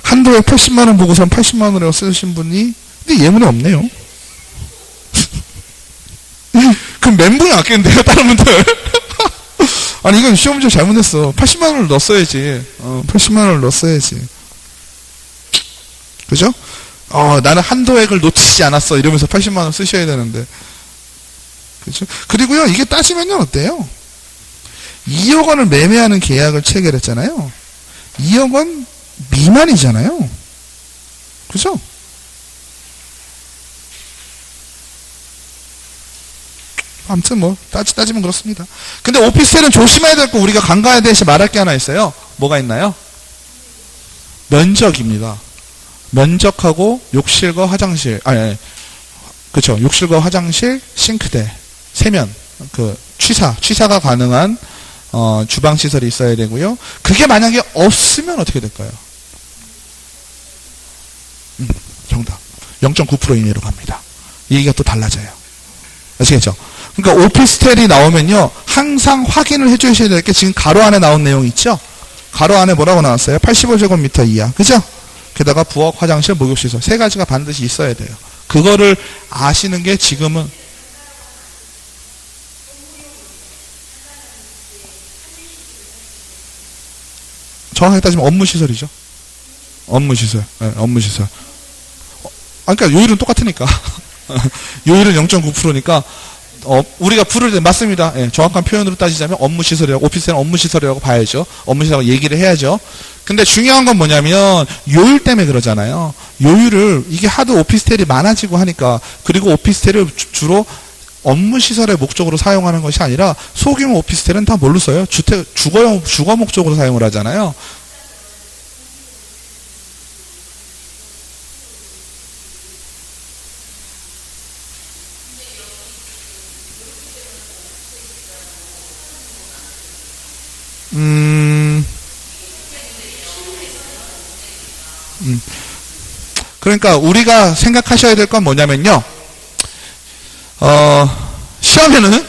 한도에 80만 원 보고선 80만 원이라고 쓰신 분이 근데 예문에 없네요. 그럼 멘붕이 왔겠는데요, 다른 분들. 아니 이건 시험 문제 잘못했어. 80만 원을 넣었어야지. 80만 원을 넣었어야지. 그죠? 나는 한도액을 놓치지 않았어. 이러면서 80만 원 쓰셔야 되는데. 그죠? 그리고요, 이게 따지면요, 어때요? 2억 원을 매매하는 계약을 체결했잖아요. 2억 원 미만이잖아요. 그죠? 아무튼 뭐 따지면 그렇습니다. 근데 오피스텔은 조심해야 될 거 우리가 간과해야 되시 말할 게 하나 있어요. 뭐가 있나요? 면적입니다. 면적하고 욕실과 화장실, 그렇죠. 욕실과 화장실, 싱크대, 세면, 취사가 가능한 주방 시설이 있어야 되고요. 그게 만약에 없으면 어떻게 될까요? 정답. 0.9% 이내로 갑니다. 이 얘기가 또 달라져요. 아시겠죠? 그러니까 오피스텔이 나오면요, 항상 확인을 해주셔야 될 게 지금 가로 안에 나온 내용 있죠? 가로 안에 뭐라고 나왔어요? 85제곱미터 이하. 그죠? 게다가 부엌, 화장실, 목욕시설. 세 가지가 반드시 있어야 돼요. 그거를 아시는 게 지금은 정확하게 따지면 업무시설이죠. 업무시설. 네, 업무시설. 그러니까 요율은 똑같으니까. 요율은 0.9%니까 우리가 부를 때 맞습니다. 예, 정확한 표현으로 따지자면 업무시설이라고, 오피스텔은 업무시설이라고 봐야죠. 업무시설이라고 얘기를 해야죠. 근데 중요한 건 뭐냐면 요율 때문에 그러잖아요. 요율을 이게 하도 오피스텔이 많아지고 하니까, 그리고 오피스텔을 주로 업무시설의 목적으로 사용하는 것이 아니라 소규모 오피스텔은 다 뭘로 써요? 주거 목적으로 사용을 하잖아요. 그러니까 우리가 생각하셔야 될 건 뭐냐면요. 시험에는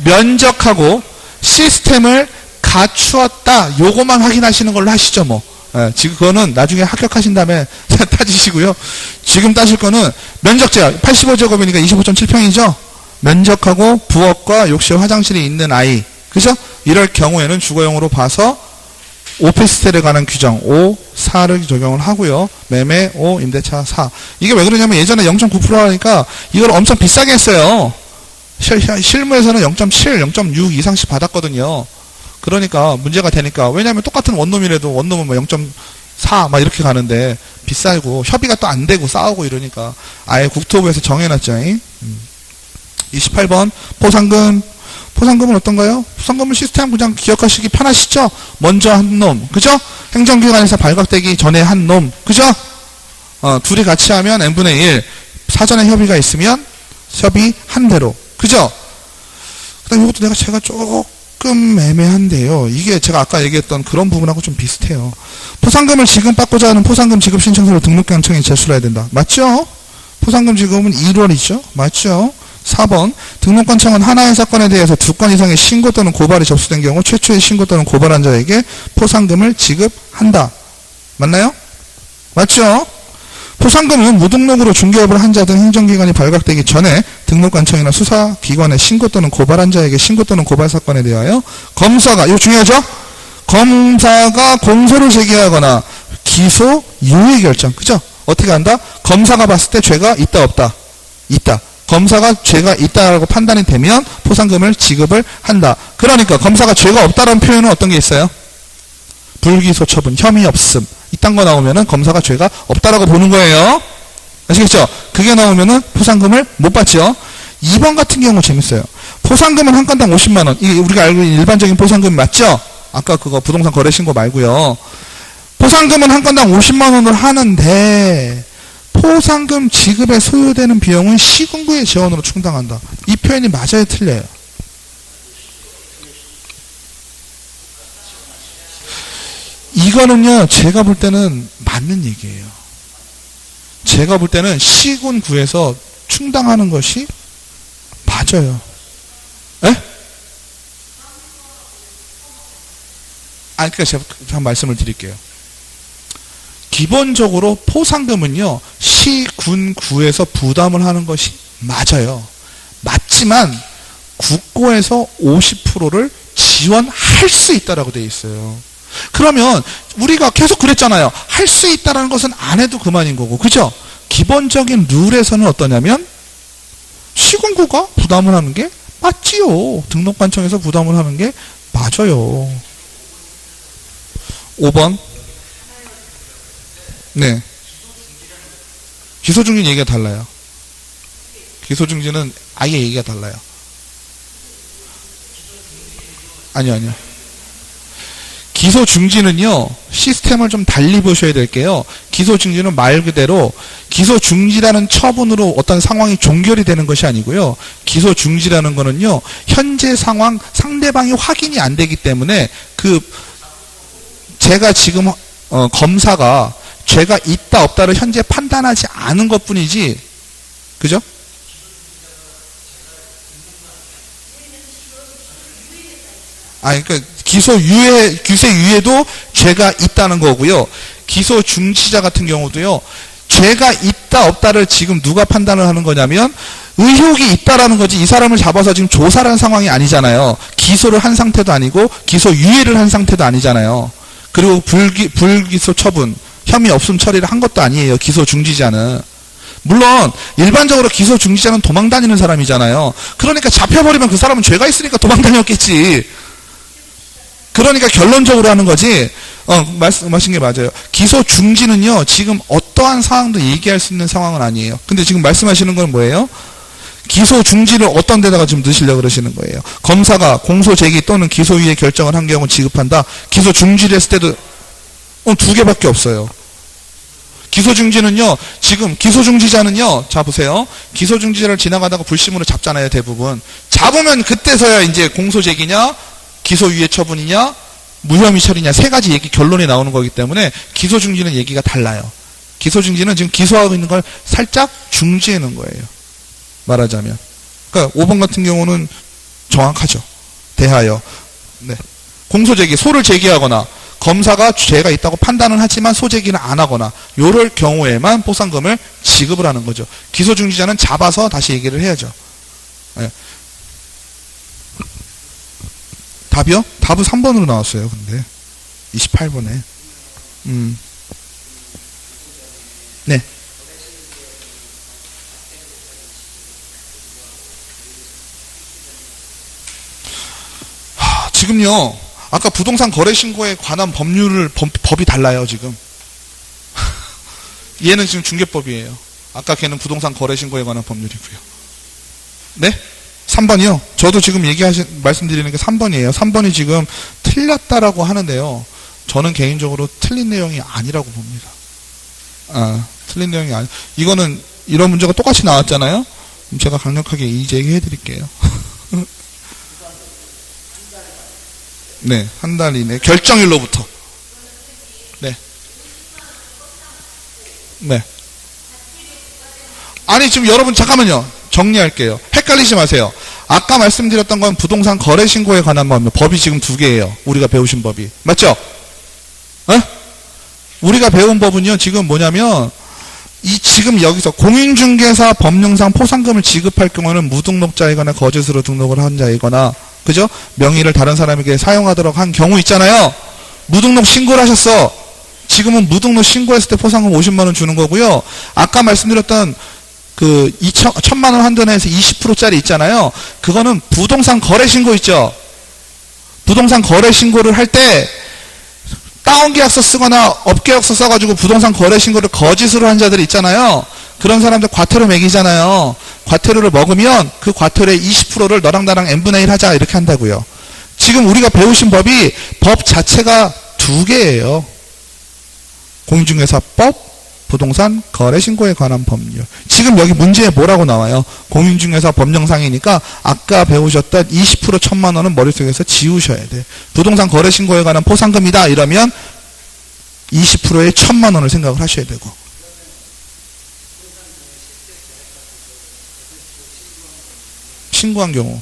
면적하고 시스템을 갖추었다. 요거만 확인하시는 걸로 하시죠, 뭐. 지금 그거는 나중에 합격하신 다음에 따지시고요. 지금 따실 거는 면적제야. 85제곱이니까 25.7평이죠. 면적하고 부엌과 욕실, 화장실이 있는 아이. 그죠? 이럴 경우에는 주거용으로 봐서 오피스텔에 관한 규정 5, 4를 적용을 하고요. 매매 5, 임대차 4. 이게 왜 그러냐면 예전에 0.9%라니까 이걸 엄청 비싸게 했어요. 실무에서는 0.7, 0.6 이상씩 받았거든요. 그러니까 문제가 되니까. 왜냐하면 똑같은 원룸이라도 원룸은 뭐 0.4 막 이렇게 가는데 비싸고 협의가 또 안 되고 싸우고 이러니까 아예 국토부에서 정해놨죠. 28번 포상금 포상금은 어떤가요? 포상금은 시스템 그냥 기억하시기 편하시죠? 먼저 한 놈, 그죠? 행정기관에서 발각되기 전에 한 놈, 그죠? 둘이 같이 하면 n분의 1. 사전에 협의가 있으면 협의한 대로, 그죠? 그 다음에 이것도 제가 조금 애매한데요. 이게 제가 아까 얘기했던 그런 부분하고 좀 비슷해요. 포상금을 지급받고자 하는 포상금 지급 신청서를 등록관청에 제출해야 된다. 맞죠? 포상금 지급은 1월이죠. 맞죠? 4번 등록관청은 하나의 사건에 대해서 2건 이상의 신고 또는 고발이 접수된 경우 최초의 신고 또는 고발한 자에게 포상금을 지급한다. 맞나요? 맞죠? 포상금은 무등록으로 중개업을 한 자 등 행정기관이 발각되기 전에 등록관청이나 수사기관에 신고 또는 고발한 자에게 신고 또는 고발 사건에 대하여 검사가, 이거 중요하죠? 검사가 공소를 제기하거나 기소 유예 결정, 그죠? 어떻게 한다? 검사가 봤을 때 죄가 있다 없다? 있다. 검사가 죄가 있다라고 판단이 되면 포상금을 지급을 한다. 그러니까 검사가 죄가 없다라는 표현은 어떤 게 있어요? 불기소 처분, 혐의 없음. 이딴 거 나오면은 검사가 죄가 없다라고 보는 거예요. 아시겠죠? 그게 나오면은 포상금을 못 받죠. 2번 같은 경우 재밌어요. 포상금은 한 건당 50만 원. 이게 우리가 알고 있는 일반적인 포상금 맞죠? 아까 그거 부동산 거래 신고 말고요. 포상금은 한 건당 50만 원을 하는데 포상금 지급에 소요되는 비용은 시군구의 재원으로 충당한다. 이 표현이 맞아요, 틀려요? 이거는요, 제가 볼 때는 맞는 얘기예요. 제가 볼 때는 시군구에서 충당하는 것이 맞아요. 에? 그러니까 제가 한 말씀을 드릴게요. 기본적으로 포상금은요, 시, 군, 구에서 부담을 하는 것이 맞아요. 맞지만 국고에서 50%를 지원할 수 있다라고 되어 있어요. 그러면 우리가 계속 그랬잖아요. 할 수 있다라는 것은 안 해도 그만인 거고, 그죠? 기본적인 룰에서는 어떠냐면 시군구가 부담을 하는 게 맞지요. 등록관청에서 부담을 하는 게 맞아요. 5번. 네. 기소중지 얘기가 달라요. 기소중지는 아예 얘기가 달라요. 아니요. 기소중지는요, 시스템을 좀 달리 보셔야 될게요. 기소중지는 말 그대로 기소중지라는 처분으로 어떤 상황이 종결이 되는 것이 아니고요. 기소중지라는 거는요, 현재 상황, 상대방이 확인이 안 되기 때문에 제가 지금 검사가 죄가 있다 없다를 현재 판단하지 않은 것뿐이지, 그죠? 그러니까 기소 유예도 죄가 있다는 거고요. 기소 중지자 같은 경우도요, 죄가 있다 없다를 지금 누가 판단을 하는 거냐면 의혹이 있다라는 거지, 이 사람을 잡아서 지금 조사를 한 상황이 아니잖아요. 기소를 한 상태도 아니고 기소 유예를 한 상태도 아니잖아요. 그리고 불기소 처분, 혐의 없음 처리를 한 것도 아니에요. 기소 중지자는. 물론 일반적으로 기소 중지자는 도망 다니는 사람이잖아요. 그러니까 잡혀버리면 그 사람은 죄가 있으니까 도망 다녔겠지. 그러니까 결론적으로 하는 거지. 말씀하신 게 맞아요. 기소 중지는요, 지금 어떠한 상황도 얘기할 수 있는 상황은 아니에요. 근데 지금 말씀하시는 건 뭐예요? 기소 중지를 어떤 데다가 지금 넣으시려고 그러시는 거예요. 검사가 공소 제기 또는 기소 유예 결정을 한 경우 지급한다. 기소 중지를 했을 때도 2개밖에 없어요. 기소 중지는요, 지금 기소 중지자는요, 자 보세요. 기소 중지자를 지나가다가 불심으로 잡잖아요, 대부분. 잡으면 그때서야 이제 공소 제기냐, 기소 유예 처분이냐, 무혐의 처리냐, 3가지 결론이 나오는 거기 때문에 기소 중지는 얘기가 달라요. 기소 중지는 지금 기소하고 있는 걸 살짝 중지해 놓은 거예요. 말하자면. 그러니까 5번 같은 경우는 정확하죠. 대하여. 네. 공소 제기, 소를 제기하거나 검사가 죄가 있다고 판단은 하지만 소제기는 안 하거나 요럴 경우에만 포상금을 지급을 하는 거죠. 기소 중지자는 잡아서 다시 얘기를 해야죠. 네. 답이요? 답은 3번으로 나왔어요. 근데 28번에. 네. 지금요, 아까 부동산 거래 신고에 관한 법이 달라요, 지금. 얘는 지금 중개법이에요. 아까 걔는 부동산 거래 신고에 관한 법률이고요. 네? 3번이요? 저도 지금 말씀드리는 게 3번이에요. 3번이 지금 틀렸다라고 하는데요. 저는 개인적으로 틀린 내용이 아니라고 봅니다. 틀린 내용이 이거는 이런 문제가 똑같이 나왔잖아요? 그럼 제가 강력하게 이의제기해 드릴게요. 네, 한 달 이내. 결정일로부터. 네. 네. 아니, 지금 여러분, 잠깐만요. 정리할게요. 헷갈리지 마세요. 아까 말씀드렸던 건 부동산 거래 신고에 관한 법이 지금 2개예요. 우리가 배우신 법이. 맞죠? 우리가 배운 법은요, 지금 뭐냐면, 지금 여기서 공인중개사 법령상 포상금을 지급할 경우는 무등록자이거나 거짓으로 등록을 한 자이거나, 그죠? 명의를 다른 사람에게 사용하도록 한 경우 있잖아요. 무등록 신고를 하셨어. 지금은 무등록 신고했을 때 포상금 50만 원 주는 거고요. 아까 말씀드렸던 그 1,000만 원 한도내에서 20%짜리 있잖아요. 그거는 부동산 거래 신고 있죠. 부동산 거래 신고를 할 때 다운계약서 쓰거나 업계약서 써가지고 부동산 거래 신고를 거짓으로 한 자들 있잖아요. 그런 사람들 과태료 매기잖아요. 과태료를 먹으면 그 과태료의 20%를 너랑 나랑 n분의 1 하자 이렇게 한다고요. 지금 우리가 배우신 법이 법 자체가 2개예요. 공인중개사법, 부동산 거래신고에 관한 법률. 지금 여기 문제에 뭐라고 나와요? 공인중개사 법령상이니까 아까 배우셨던 20% 1,000만 원은 머릿속에서 지우셔야 돼. 부동산 거래신고에 관한 포상금이다 이러면 20%의 1,000만 원을 생각을 하셔야 되고. 신고한 경우.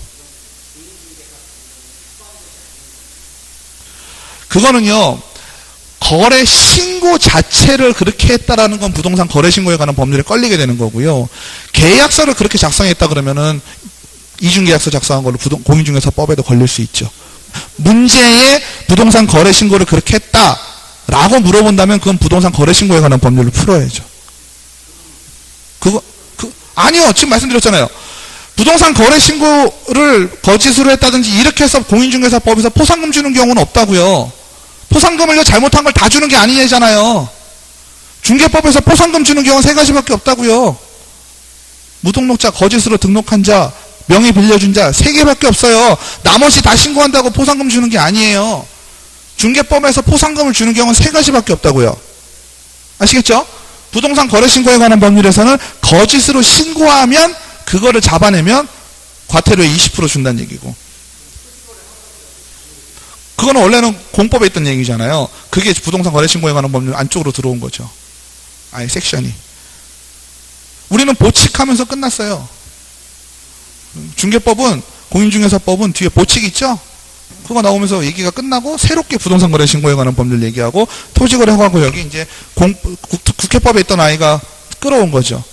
그거는요. 거래 신고 자체를 그렇게 했다라는 건 부동산 거래 신고에 관한 법률에 걸리게 되는 거고요. 계약서를 그렇게 작성했다 그러면은 이중계약서 작성한 걸로 공인중개사법에도 걸릴 수 있죠. 문제의 부동산 거래 신고를 그렇게 했다라고 물어본다면 그건 부동산 거래 신고에 관한 법률을 풀어야죠. 아니요. 지금 말씀드렸잖아요. 부동산 거래 신고를 거짓으로 했다든지 이렇게 해서 공인중개사법에서 포상금 주는 경우는 없다고요. 포상금을 잘못한 걸 다 주는 게 아니잖아요. 중개법에서 포상금 주는 경우는 3가지밖에 없다고요. 무등록자, 거짓으로 등록한 자, 명의 빌려준 자 3개밖에 없어요. 나머지 다 신고한다고 포상금 주는 게 아니에요. 중개법에서 포상금을 주는 경우는 3가지밖에 없다고요. 아시겠죠? 부동산 거래 신고에 관한 법률에서는 거짓으로 신고하면 그거를 잡아내면 과태료의 20% 준다는 얘기고. 그거는 원래는 공법에 있던 얘기잖아요. 그게 부동산 거래 신고에 관한 법률 안쪽으로 들어온 거죠. 아예 섹션이. 우리는 보칙하면서 끝났어요. 중개법은, 공인중개사법은 뒤에 보칙 있죠? 그거 나오면서 얘기가 끝나고 새롭게 부동산 거래 신고에 관한 법률 얘기하고 토지거래 허가고 여기 이제 국회법에 있던 아이가 끌어온 거죠.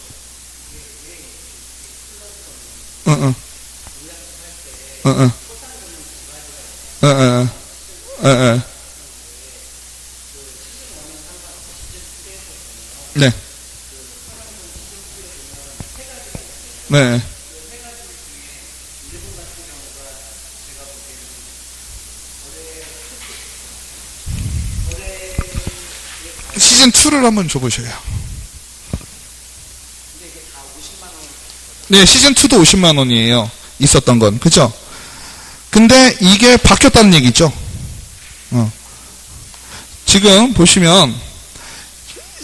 네. 네. 시즌2를 한번 줘보셔요. 네, 시즌2도 50만 원이에요. 있었던 건. 그죠? 근데 이게 바뀌었다는 얘기죠. 지금 보시면,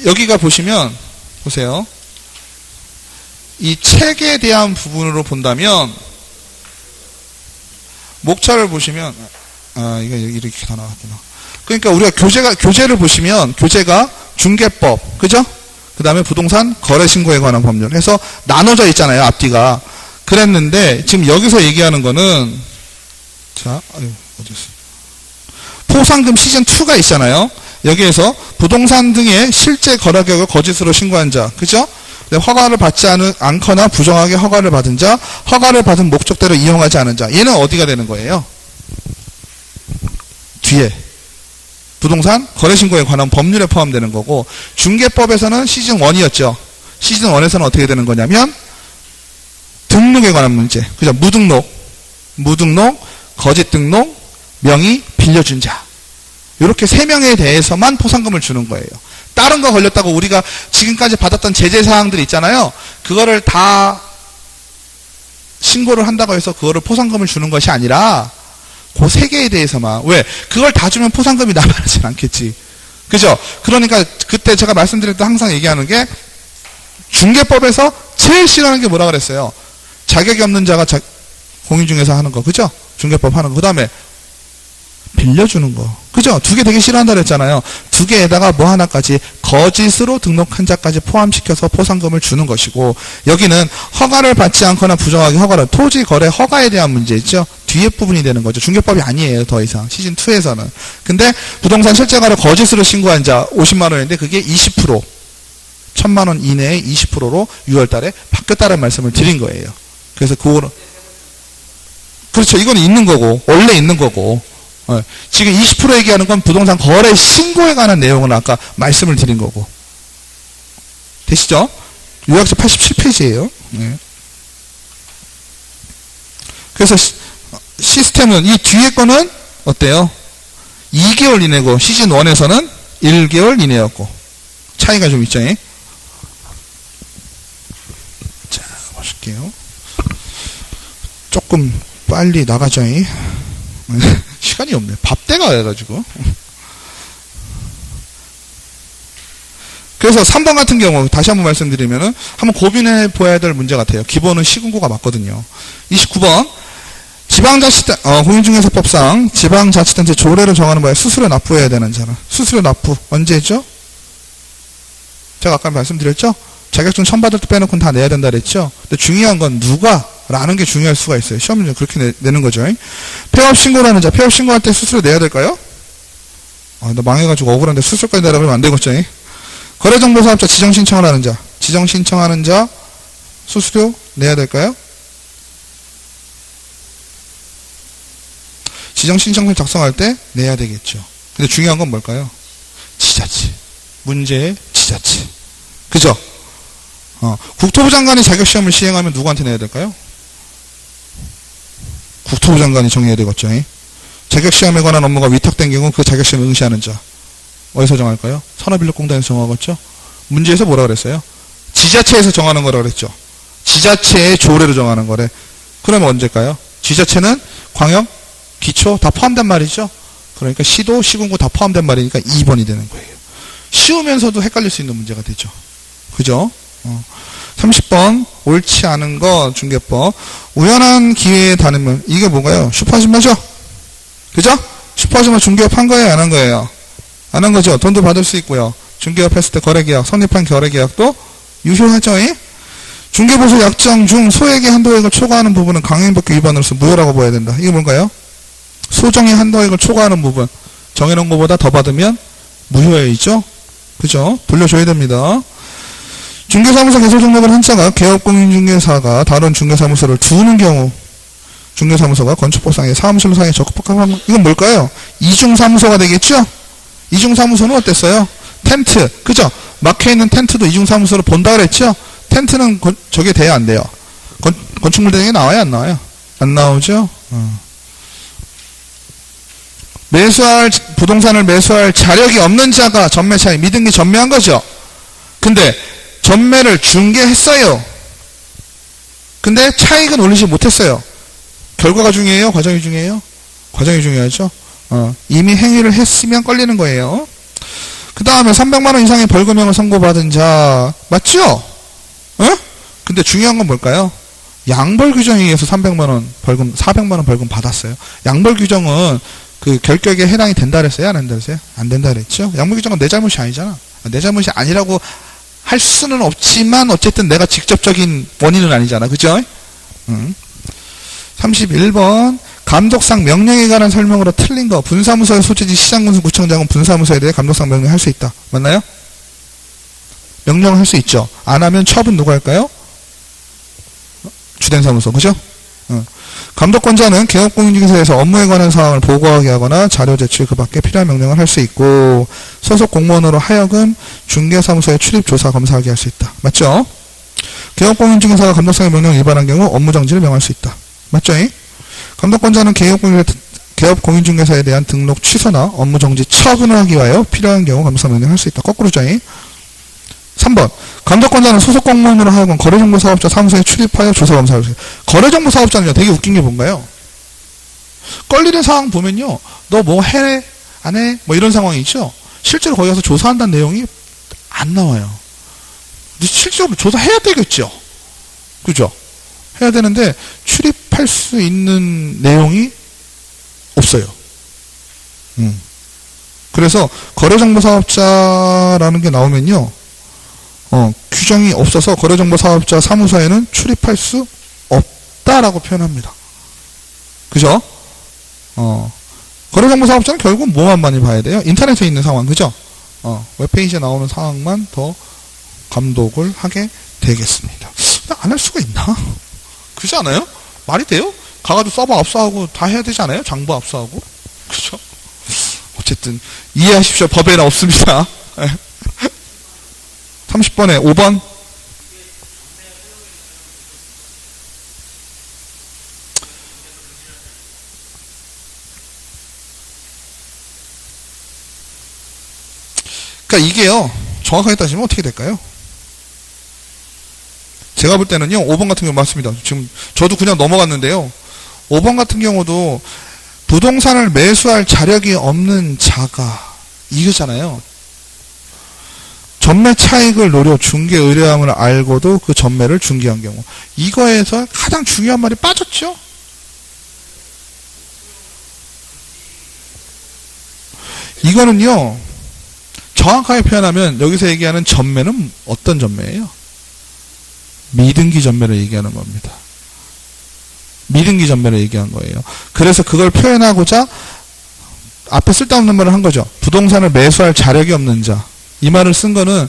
여기가 보시면, 보세요. 이 책에 대한 부분으로 본다면, 목차를 보시면, 이거 이렇게 다 나왔구나. 그러니까 우리가 교재를 보시면, 교재가 중개법, 그죠? 그 다음에 부동산 거래신고에 관한 법률 해서 나눠져 있잖아요, 앞뒤가. 그랬는데, 지금 여기서 얘기하는 거는, 자, 어디였어? 포상금 시즌2가 있잖아요. 여기에서 부동산 등의 실제 거래額을 거짓으로 신고한 자, 그죠? 허가를 받지 않거나 부정하게 허가를 받은 자, 허가를 받은 목적대로 이용하지 않은 자. 얘는 어디가 되는 거예요? 뒤에. 부동산 거래신고에 관한 법률에 포함되는 거고, 중개법에서는 시즌1이었죠. 시즌1에서는 어떻게 되는 거냐면, 등록에 관한 문제. 그죠? 무등록, 거짓 등록, 명의 빌려준 자. 이렇게 3명에 대해서만 포상금을 주는 거예요. 다른 거 걸렸다고 우리가 지금까지 받았던 제재사항들 있잖아요. 그거를 다 신고를 한다고 해서 그거를 포상금을 주는 것이 아니라 그 세 개에 대해서만. 왜? 그걸 다 주면 포상금이 남아나진 않겠지. 그죠? 그러니까 그때 제가 말씀드릴 때 항상 얘기하는 게 중개법에서 제일 싫어하는 게 뭐라 그랬어요? 자격이 없는 자가 공인중개사 하는 거. 그죠? 중개법 하는 거. 그 다음에 빌려주는 거. 그죠? 두 개 되게 싫어한다 그랬잖아요. 두 개에다가 뭐 하나까지 거짓으로 등록한 자까지 포함시켜서 포상금을 주는 것이고, 여기는 허가를 받지 않거나 부정하게 허가를, 토지 거래 허가에 대한 문제 있죠? 뒤에 부분이 되는 거죠. 중개법이 아니에요. 더 이상. 시즌2에서는. 근데 부동산 실제가를 거짓으로 신고한 자 50만 원인데 그게 20%, 1000만 원 이내에 20%로 6월 달에 바뀌었다는 말씀을 드린 거예요. 그래서 그거는, 그렇죠. 이건 있는 거고, 원래 있는 거고. 지금 20% 얘기하는 건 부동산 거래 신고에 관한 내용을 아까 말씀을 드린 거고. 되시죠? 요약서 87페이지예요. 네. 그래서 시스템은 이 뒤에 거는 어때요? 2개월 이내고 시즌 1에서는 1개월 이내였고 차이가 좀 있죠. 자, 보실게요. 조금 빨리 나가죠. 시간이 없네. 밥때가 해가지고. 그래서 3번 같은 경우 다시 한번 말씀드리면은 한번 고민해 보아야 될 문제 같아요. 기본은 시군구가 맞거든요. 29번 공인중개사법상 지방자치단체 조례를 정하는 바에 수수료 납부해야 되는 자는 수수료 납부 언제 했죠? 제가 아까 말씀드렸죠? 자격증 처음 받을 때 빼놓고는 다 내야 된다 그랬죠? 근데 중요한 건 누가 라는 게 중요할 수가 있어요. 시험 문제 그렇게 내는 거죠. 폐업 신고라는 자, 폐업 신고할 때 수수료 내야 될까요? 나 망해가지고 억울한데 수수료까지 내라 그러면 안 되겠죠. 거래정보사업자 지정 신청을 하는 자, 지정 신청하는 자 수수료 내야 될까요? 지정 신청서 작성할 때 내야 되겠죠. 근데 중요한 건 뭘까요? 지자체. 문제의 지자체. 그죠? 국토부 장관이 자격시험을 시행하면 누구한테 내야 될까요? 국토부 장관이 정해야 되겠죠. 자격시험에 관한 업무가 위탁된 경우 그 자격시험을 응시하는 자. 어디서 정할까요? 산업인력공단에서 정하겠죠? 문제에서 뭐라 그랬어요? 지자체에서 정하는 거라 그랬죠. 지자체의 조례로 정하는 거래. 그러면 언제일까요? 지자체는 광역, 기초 다 포함된 말이죠. 그러니까 시도, 시군구 다 포함된 말이니까 2번이 되는 거예요. 쉬우면서도 헷갈릴 수 있는 문제가 되죠. 그죠? 30번 옳지 않은 거 중개법. 우연한 기회에 다니면 이게 뭔가요? 슈퍼아줌마죠? 그죠? 슈퍼아줌마 중개업 한 거예요? 안 한 거예요? 안 한 거죠? 돈도 받을 수 있고요. 중개업 했을 때 거래계약, 성립한 거래계약도 유효하죠? 중개보수 약정 중 소액의 한도액을 초과하는 부분은 강행법규 위반으로서 무효라고 봐야 된다. 이게 뭔가요? 소정의 한도액을 초과하는 부분 정해놓은 것보다 더 받으면 무효에 있죠? 그죠? 돌려줘야 됩니다. 중개사무소 개설 등록을 한 자가 개업공인중개사가 다른 중개사무소를 두는 경우 중개사무소가 건축법상의 사무실로 상에 적합하면 이건 뭘까요? 이중사무소가 되겠죠? 이중사무소는 어땠어요? 텐트. 그죠? 막혀있는 텐트도 이중사무소로 본다 그랬죠? 텐트는 저게 돼야 안 돼요? 건축물대행에 나와요? 안 나와요? 안 나오죠? 부동산을 매수할 자력이 없는 자가 전매 차익 미등기 전매한 거죠. 근데 전매를 중개했어요. 근데 차익은 올리지 못했어요. 결과가 중요해요? 과정이 중요해요? 과정이 중요하죠. 이미 행위를 했으면 걸리는 거예요. 그 다음에 300만원 이상의 벌금형을 선고받은 자 맞죠? 근데 중요한 건 뭘까요? 양벌 규정에 의해서 300만원 벌금, 400만원 벌금 받았어요. 양벌 규정은 그 결격에 해당이 된다 그랬어요? 안 된다 그랬어요? 안 된다 그랬죠? 양벌 규정은 내 잘못이 아니잖아. 내 잘못이 아니라고 할 수는 없지만 어쨌든 내가 직접적인 원인은 아니잖아. 그죠? 31번 감독상 명령에 관한 설명으로 틀린 거. 분사무소의 소재지 시장군수 구청장은 분사무소에 대해 감독상 명령 할 수 있다. 맞나요? 명령을 할 수 있죠. 안 하면 처분 누가 할까요? 주된 사무소. 그죠? 감독권자는 개업공인중개사에서 업무에 관한 사항을 보고하게 하거나 자료 제출 그 밖에 필요한 명령을 할 수 있고 소속 공무원으로 하여금 중개사무소에 출입 조사 검사하게 할 수 있다. 맞죠? 개업공인중개사가 감독상의 명령을 위반한 경우 업무정지를 명할 수 있다. 맞죠? 감독권자는 개업공인중개사에 대한 등록 취소나 업무정지 처분을 하기 위하여 필요한 경우 감독상 명령을 할 수 있다. 거꾸로죠? 3번. 감독권자는 소속 공무원으로 하여금 거래정보사업자 사무소에 출입하여 조사검사를 해요. 거래정보사업자는요, 되게 웃긴 게 뭔가요? 걸리는 상황 보면요, 너 뭐 해? 안 해? 뭐 이런 상황이 있죠? 실제로 거기 가서 조사한다는 내용이 안 나와요. 실제로 조사해야 되겠죠? 그죠? 해야 되는데, 출입할 수 있는 내용이 없어요. 그래서 거래정보사업자라는 게 나오면요, 규정이 없어서 거래정보사업자 사무소에는 출입할 수 없다라고 표현합니다. 그죠? 거래정보사업자는 결국 뭐만 많이 봐야 돼요? 인터넷에 있는 상황, 그죠? 웹페이지에 나오는 상황만 더 감독을 하게 되겠습니다. 안 할 수가 있나? 그렇지 않아요? 말이 돼요? 가가지고 서버 압수하고 다 해야 되지 않아요? 장부 압수하고. 그죠? 어쨌든 이해하십시오. 법에는 없습니다. 30번에 5번. 그러니까 이게요, 정확하게 따지면 어떻게 될까요? 제가 볼 때는요, 5번 같은 경우 맞습니다. 지금 저도 그냥 넘어갔는데요, 5번 같은 경우도 부동산을 매수할 자력이 없는 자가, 이거잖아요. 전매 차익을 노려 중개 의뢰함을 알고도 그 전매를 중개한 경우. 이거에서 가장 중요한 말이 빠졌죠? 이거는요, 정확하게 표현하면 여기서 얘기하는 전매는 어떤 전매예요? 미등기 전매를 얘기하는 겁니다. 미등기 전매를 얘기한 거예요. 그래서 그걸 표현하고자 앞에 쓸데없는 말을 한 거죠. 부동산을 매수할 자력이 없는 자. 이 말을 쓴 거는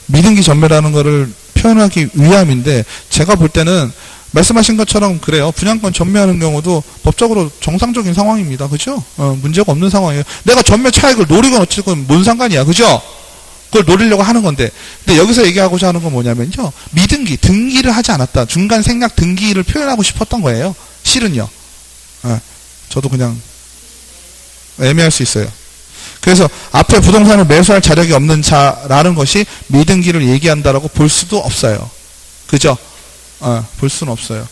미등기 전매라는 거를 표현하기 위함인데, 제가 볼 때는 말씀하신 것처럼 그래요. 분양권 전매하는 경우도 법적으로 정상적인 상황입니다. 그죠? 문제가 없는 상황이에요. 내가 전매 차익을 노리건 어쨌건 뭔 상관이야. 그죠? 그걸 노리려고 하는 건데. 근데 여기서 얘기하고자 하는 건 뭐냐면요, 미등기, 등기를 하지 않았다. 중간 생략 등기를 표현하고 싶었던 거예요. 실은요. 저도 그냥 애매할 수 있어요. 그래서 앞에 부동산을 매수할 자력이 없는 자라는 것이 미등기를 얘기한다라고 볼 수도 없어요. 그죠? 볼 수는 없어요.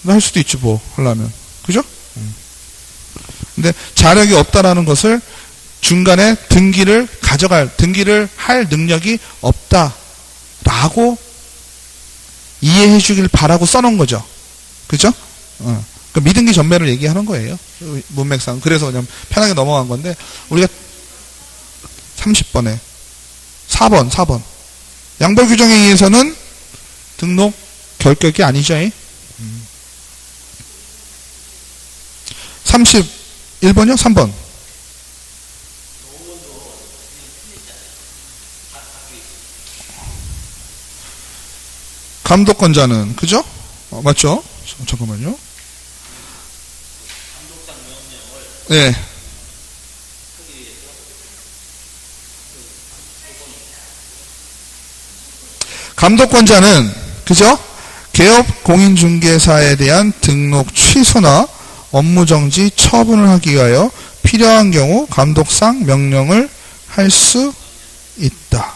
근데 할 수도 있지, 뭐, 하려면. 그죠? 근데 자력이 없다라는 것을 중간에 등기를 할 능력이 없다라고 이해해 주길 바라고 써놓은 거죠. 그죠? 그 미등기 전매를 얘기하는 거예요. 문맥상. 그래서 그냥 편하게 넘어간 건데, 우리가 30번에 4번. 양벌 규정에 의해서는 등록 결격이 아니죠. 31번이요? 3번. 감독권자는, 그죠? 맞죠? 잠깐만요. 네. 감독권자는, 그죠? 개업 공인중개사에 대한 등록 취소나 업무정지 처분을 하기 위하여 필요한 경우 감독상 명령을 할 수 있다.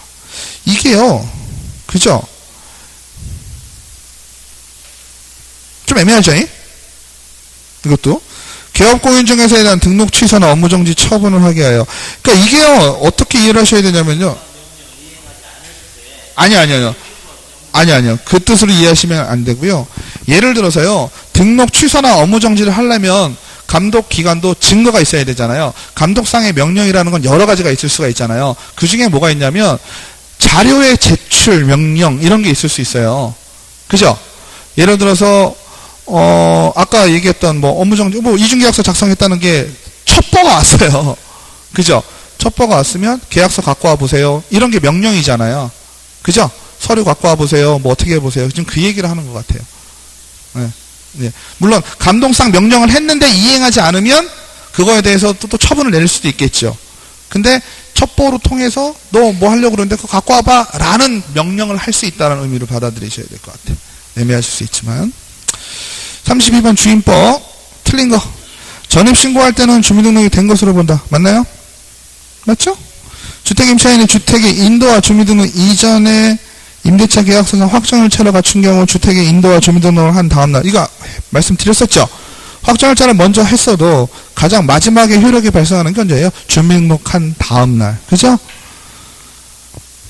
이게요, 그죠? 좀 애매하죠? 이것도. 개업공인중개사에 대한 등록 취소나 업무정지 처분을 하게 하여. 그러니까 이게요, 어떻게 이해를 하셔야 되냐면요. 아니요. 그 뜻으로 이해하시면 안 되고요. 예를 들어서요, 등록 취소나 업무정지를 하려면 감독기관도 증거가 있어야 되잖아요. 감독상의 명령이라는 건 여러 가지가 있을 수가 있잖아요. 그 중에 뭐가 있냐면, 자료의 제출 명령, 이런 게 있을 수 있어요. 그죠? 예를 들어서, 아까 얘기했던 업무정지, 이중계약서 작성했다는 게 첩보가 왔어요. 그죠? 첩보가 왔으면 계약서 갖고 와 보세요. 이런 게 명령이잖아요. 그죠? 서류 갖고 와 보세요. 어떻게 해보세요. 지금 그 얘기를 하는 것 같아요. 네. 물론, 감독상 명령을 했는데 이행하지 않으면 그거에 대해서 또 처분을 내릴 수도 있겠죠. 근데 첩보로 통해서 너 뭐 하려고 그러는데 그거 갖고 와봐 라는 명령을 할 수 있다는 의미로 받아들이셔야 될 것 같아요. 애매하실 수 있지만. 32번 주임법 틀린 거. 전입신고할 때는 주민등록이 된 것으로 본다. 맞나요? 맞죠? 주택 임차인이 주택의 인도와 주민등록 이전에 임대차 계약서상 확정일자를 갖춘 경우 주택의 인도와 주민등록을 한 다음날, 이거 말씀드렸었죠. 확정일자를 먼저 했어도 가장 마지막에 효력이 발생하는 게 언제예요? 주민등록한 다음날, 그죠?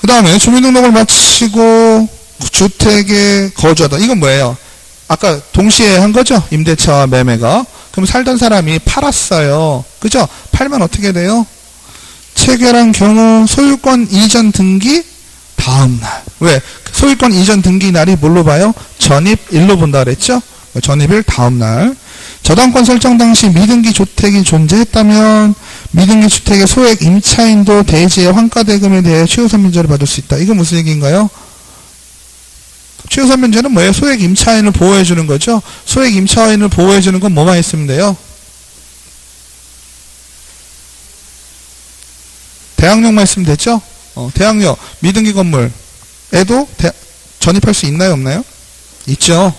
그 다음에 주민등록을 마치고 주택에 거주하다. 이건 뭐예요? 아까 동시에 한 거죠? 임대차와 매매가. 그럼 살던 사람이 팔았어요. 그죠? 팔면 어떻게 돼요? 체결한 경우 소유권 이전 등기 다음날. 왜? 소유권 이전 등기 날이 뭘로 봐요? 전입일로 본다 그랬죠? 전입일 다음날. 저당권 설정 당시 미등기 주택이 존재했다면 미등기 주택의 소액 임차인도 대지의 환가대금에 대해 최우선 면제를 받을 수 있다. 이건 무슨 얘기인가요? 최우선 면제는 뭐예요? 소액 임차인을 보호해주는 거죠. 소액 임차인을 보호해주는 건 뭐만 있으면 돼요? 대항력만 있으면 됐죠? 대항력, 미등기 건물에도 전입할 수 있나요? 없나요? 있죠.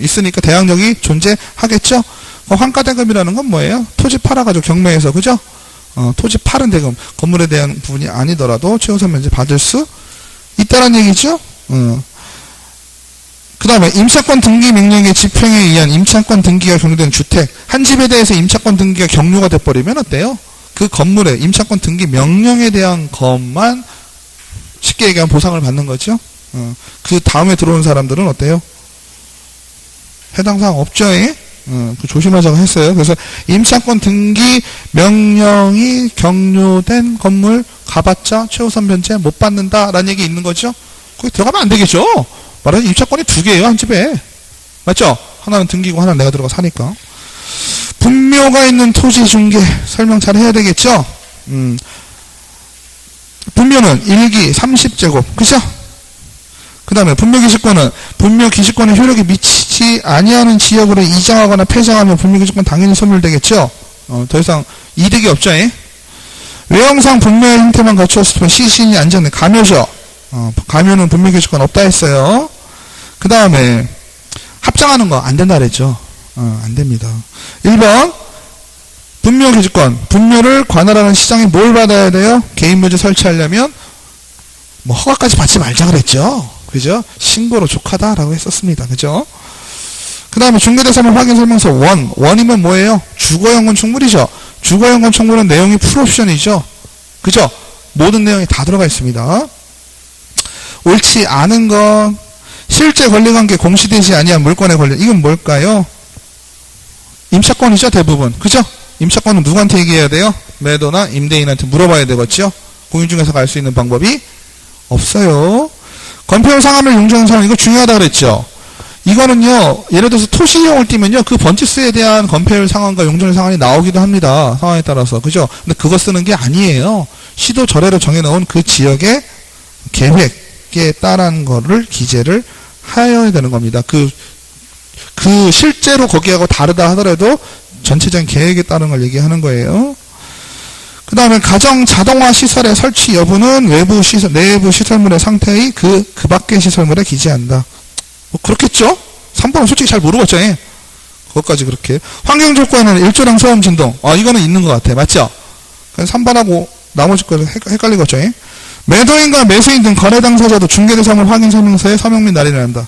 있으니까 대항력이 존재하겠죠? 환가대금이라는 건 뭐예요? 토지 팔아가지고 경매에서, 그죠? 토지 파는 대금, 건물에 대한 부분이 아니더라도 최우선 면제 받을 수 있다는 얘기죠? 그 다음에 임차권 등기 명령의 집행에 의한 임차권 등기가 경료된 주택, 한 집에 대해서 임차권 등기가 경료가 돼버리면 어때요? 그 건물에 임차권 등기 명령에 대한 것만 쉽게 얘기하면 보상을 받는 거죠. 그 다음에 들어온 사람들은 어때요? 해당 사항 없죠? 조심하자고 했어요. 그래서 임차권 등기 명령이 경료된 건물 가봤자 최우선 면제 못 받는다라는 얘기 있는 거죠. 거기 들어가면 안 되겠죠. 말하자면 임차권이 두 개예요, 한 집에. 맞죠? 하나는 등기고 하나는 내가 들어가 사니까. 분묘가 있는 토지 중개 설명 잘 해야 되겠죠? 분묘는 1기 30제곱, 그죠? 그 다음에 분묘기지권은 분묘기지권의 효력이 미치지 아니하는 지역으로 이장하거나 폐장하면 분묘기지권 당연히 소멸되겠죠? 더 이상 이득이 없죠? 외형상 분묘의 형태만 갖추었을 뿐 시신이 안전해. 가묘죠? 가묘는 분묘기지권 없다 했어요. 그 다음에 합장하는 거 안 된다 그랬죠? 안 됩니다. 1번 분묘기지권, 분묘를 관할하는 시장이 뭘 받아야 돼요? 개인묘지 설치하려면 뭐 허가까지 받지 말자 그랬죠? 그죠? 신고로 족하다라고 했었습니다. 그죠? 그 다음에 중개대상물 확인 설명서 원이면 뭐예요? 주거용 건축물이죠. 주거용 건축물은 내용이 풀옵션이죠. 그죠? 모든 내용이 다 들어가 있습니다. 옳지 않은 건 실제 권리관계 공시되지 아니한 물권의 권리. 이건 뭘까요? 임차권이죠, 대부분. 그죠? 임차권은 누구한테 얘기해야 돼요? 매도나 임대인한테 물어봐야 되겠죠? 공인중개사가 알 수 있는 방법이 없어요. 건폐율 상한을 용적한 사람, 이거 중요하다 그랬죠? 이거는요, 예를 들어서 토시용을 띄면요, 그 번지수에 대한 건폐율 상한과 용적률 상한이 나오기도 합니다. 상황에 따라서. 그죠? 근데 그거 쓰는 게 아니에요. 시도 절에로 정해놓은 그 지역의 계획에 따른 거를 기재를 하여야 되는 겁니다. 그 실제로 거기하고 다르다 하더라도 전체적인 계획에 따른 걸 얘기하는 거예요. 그 다음에 가정 자동화 시설의 설치 여부는 외부 시설, 내부 시설물의 상태의 그 밖의 시설물에 기재한다. 뭐 그렇겠죠? 3번은 솔직히 잘 모르겠죠? 그것까지 그렇게. 환경조건은 일조량 소음 진동. 이거는 있는 것 같아. 맞죠? 3번하고 나머지 거 헷갈리겠죠? 매도인과 매수인 등 거래 당사자도 중개대상물 확인 설명서에 서명 및 날인을 한다.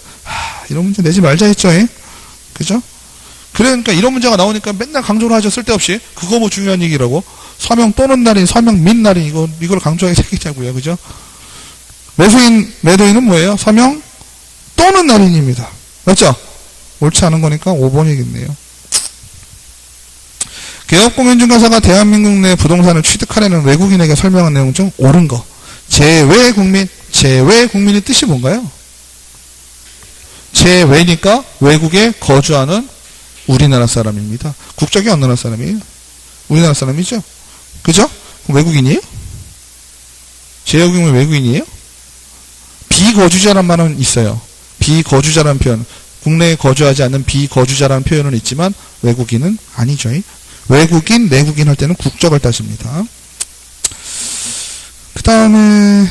이런 문제 내지 말자 했죠? 그죠? 그러니까 이런 문제가 나오니까 맨날 강조를 하죠. 쓸데없이. 그거 뭐 중요한 얘기라고. 서명 또는 날인, 서명 및 날인, 이걸 강조하게 생기자고요. 그죠? 매도인은 뭐예요? 서명 또는 날인입니다. 맞죠? 옳지 않은 거니까 5번이겠네요. 개업공인중개사가 대한민국 내 부동산을 취득하려는 외국인에게 설명한 내용 중 옳은 거. 제외국민의 뜻이 뭔가요? 제외니까 외국에 거주하는 우리나라 사람입니다. 국적이 어느 나라 사람이에요? 우리나라 사람이죠? 그죠? 외국인이에요? 제외국민 외국인이에요? 비거주자란 말은 있어요. 비거주자라는 표현. 국내에 거주하지 않는 비거주자라는 표현은 있지만 외국인은 아니죠. 외국인, 내국인 할 때는 국적을 따집니다. 그 다음에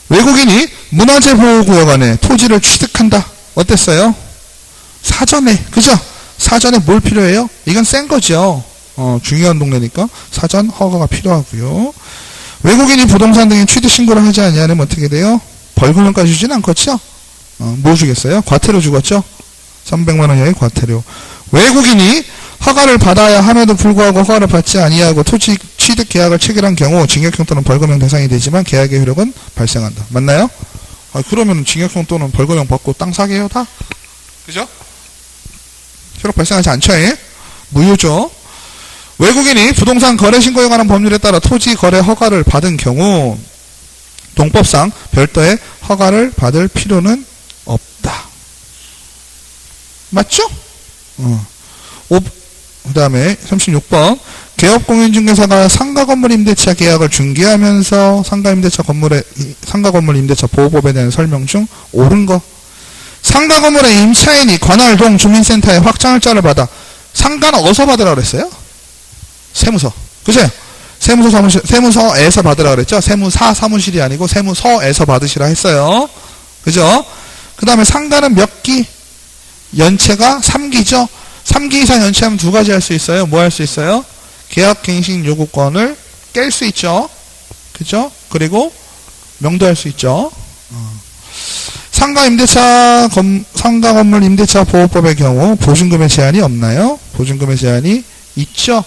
외국인이 문화재보호구역 안에 토지를 취득한다. 어땠어요? 사전에, 그죠? 사전에 뭘 필요해요? 이건 센 거죠. 중요한 동네니까 사전 허가가 필요하고요. 외국인이 부동산 등의 취득 신고를 하지 않으면 어떻게 돼요? 벌금형까지 주진 않겠죠? 뭐 주겠어요? 과태료 주겠죠? 300만 원 이하의 과태료. 외국인이 허가를 받아야 함에도 불구하고 허가를 받지 아니하고 토지 취득 계약을 체결한 경우 징역형 또는 벌금형 대상이 되지만 계약의 효력은 발생한다. 맞나요? 그러면 징역형 또는 벌금형 받고 땅 사게 해요, 다? 그죠? 효력 발생하지 않죠, 예? 무효죠. 외국인이 부동산 거래 신고에 관한 법률에 따라 토지 거래 허가를 받은 경우 동법상 별도의 허가를 받을 필요는 없다. 맞죠? 그 다음에 36번 개업공인중개사가 상가건물 임대차 계약을 중개하면서 상가건물 임대차 보호법에 대한 설명 중 옳은 거. 상가건물의 임차인이 관할동 주민센터에 확정일자를 받아 상가는 어디서 받으라고 그랬어요? 세무서. 그죠? 세무서에서 받으라고 그랬죠? 세무사 사무실이 아니고 세무서에서 받으시라 했어요. 그죠? 그 다음에 상가는 몇 기? 연체가 3기죠? 3기 이상 연체하면 두 가지 할 수 있어요. 뭐 할 수 있어요? 계약갱신 요구권을 깰 수 있죠. 그죠? 그리고 명도할 수 있죠. 상가 건물 임대차 보호법의 경우 보증금의 제한이 없나요? 보증금의 제한이 있죠.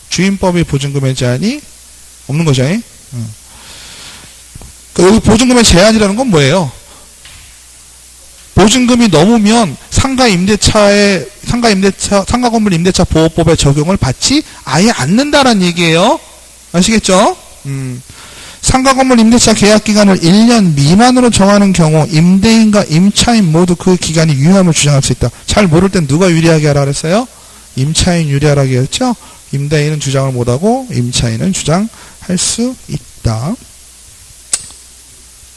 주임법이 보증금의 제한이 없는 거죠. 여기 보증금의 제한이라는 건 뭐예요? 보증금이 넘으면 상가 건물 임대차 보호법의 적용을 받지 아예 않는다라는 얘기예요. 아시겠죠? 상가 건물 임대차 계약 기간을 1년 미만으로 정하는 경우 임대인과 임차인 모두 그 기간이 유효함을 주장할 수 있다. 잘 모를 땐 누가 유리하게 하라 그랬어요? 임차인 유리하게 했죠? 임대인은 주장을 못하고 임차인은 주장할 수 있다.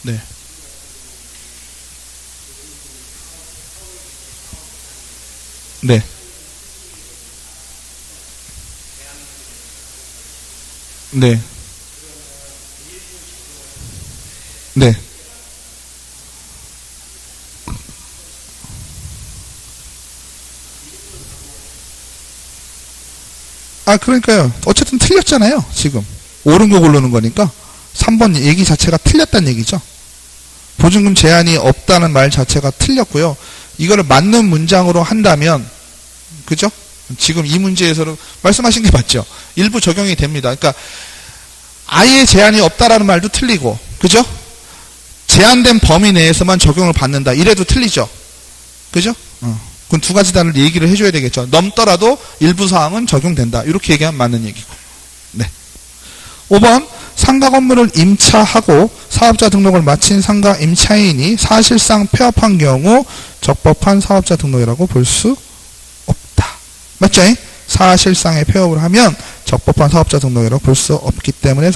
네. 네. 네. 네. 그러니까요. 어쨌든 틀렸잖아요. 지금. 옳은 거 고르는 거니까 3번 얘기 자체가 틀렸다는 얘기죠. 보증금 제한이 없다는 말 자체가 틀렸고요. 이거를 맞는 문장으로 한다면, 그죠? 지금 이 문제에서는 말씀하신 게 맞죠? 일부 적용이 됩니다. 그러니까 아예 제한이 없다라는 말도 틀리고, 그죠? 제한된 범위 내에서만 적용을 받는다. 이래도 틀리죠? 그죠? 그건 두 가지 단을 얘기를 해줘야 되겠죠. 넘더라도 일부 사항은 적용된다. 이렇게 얘기하면 맞는 얘기고. 네. 5번 상가 건물을 임차하고 사업자 등록을 마친 상가 임차인이 사실상 폐업한 경우 적법한 사업자 등록이라고 볼 수 없다. 맞죠? 사실상의 폐업을 하면 적법한 사업자 등록이라고 볼 수 없기 때문에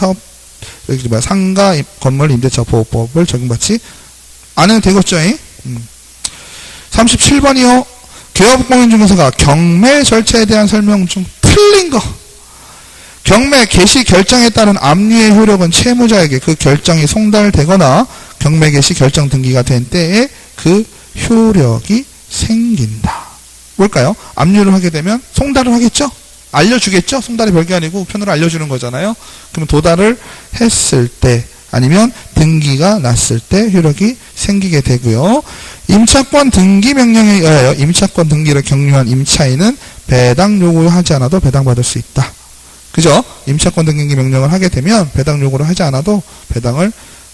상가 건물 임대차 보호법을 적용받지 않으면 되겠죠? 37번이요. 개업공인중개사가 경매 절차에 대한 설명 중 틀린 거. 경매 개시 결정에 따른 압류의 효력은 채무자에게 그 결정이 송달되거나 경매 개시 결정 등기가 된 때에 그 효력이 생긴다. 뭘까요? 압류를 하게 되면 송달을 하겠죠? 알려주겠죠? 송달이 별게 아니고 우편으로 알려주는 거잖아요. 그럼 도달을 했을 때 아니면 등기가 났을 때 효력이 생기게 되고요. 임차권 등기 명령에 의하여 임차권 등기를 격려한 임차인은 배당 요구하지 않아도 배당받을 수 있다. 그죠? 임차권 등기 명령을 하게 되면 배당 요구를 하지 않아도 배당을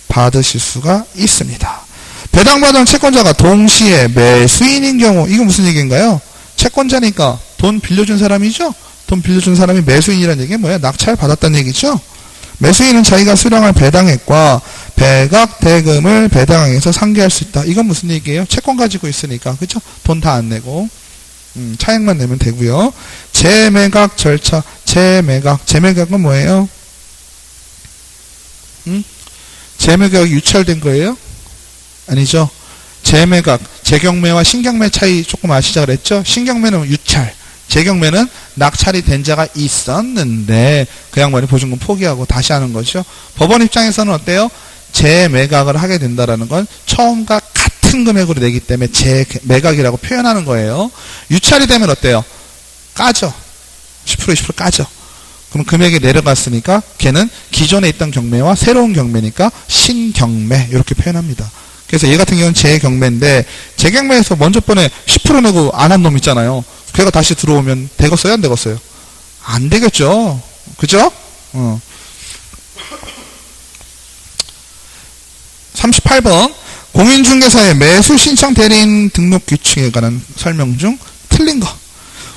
받으실 수가 있습니다. 배당받은 채권자가 동시에 매수인인 경우, 이건 무슨 얘기인가요? 채권자니까 돈 빌려준 사람이죠? 돈 빌려준 사람이 매수인이라는 얘기는 뭐야? 낙찰 받았다는 얘기죠? 매수인은 자기가 수령할 배당액과 배각 대금을 배당액에서 상계할 수 있다. 이건 무슨 얘기예요? 채권 가지고 있으니까. 그죠? 돈 다 안 내고. 차액만 내면 되고요. 재매각 절차. 재매각은 뭐예요? 재매각이 유찰된 거예요? 아니죠. 재매각, 재경매와 신경매 차이 조금 아시자 그랬죠? 신경매는 유찰, 재경매는 낙찰이 된 자가 있었는데 그 양반이 보증금 포기하고 다시 하는 거죠. 법원 입장에서는 어때요? 재매각을 하게 된다라는 건 처음과 같은 금액으로 내기 때문에 재매각이라고 표현하는 거예요. 유찰이 되면 어때요? 까죠. 10% 20% 까죠. 그럼 금액이 내려갔으니까 걔는 기존에 있던 경매와 새로운 경매니까 신경매 이렇게 표현합니다. 그래서 얘 같은 경우는 재경매인데 재경매에서 먼저 번에 10% 내고 안 한 놈 있잖아요. 걔가 다시 들어오면 되겠어요? 안 되겠어요? 안 되겠죠. 그죠? 38번 공인중개사의 매수신청 대리인 등록 규칙에 관한 설명 중 틀린 거.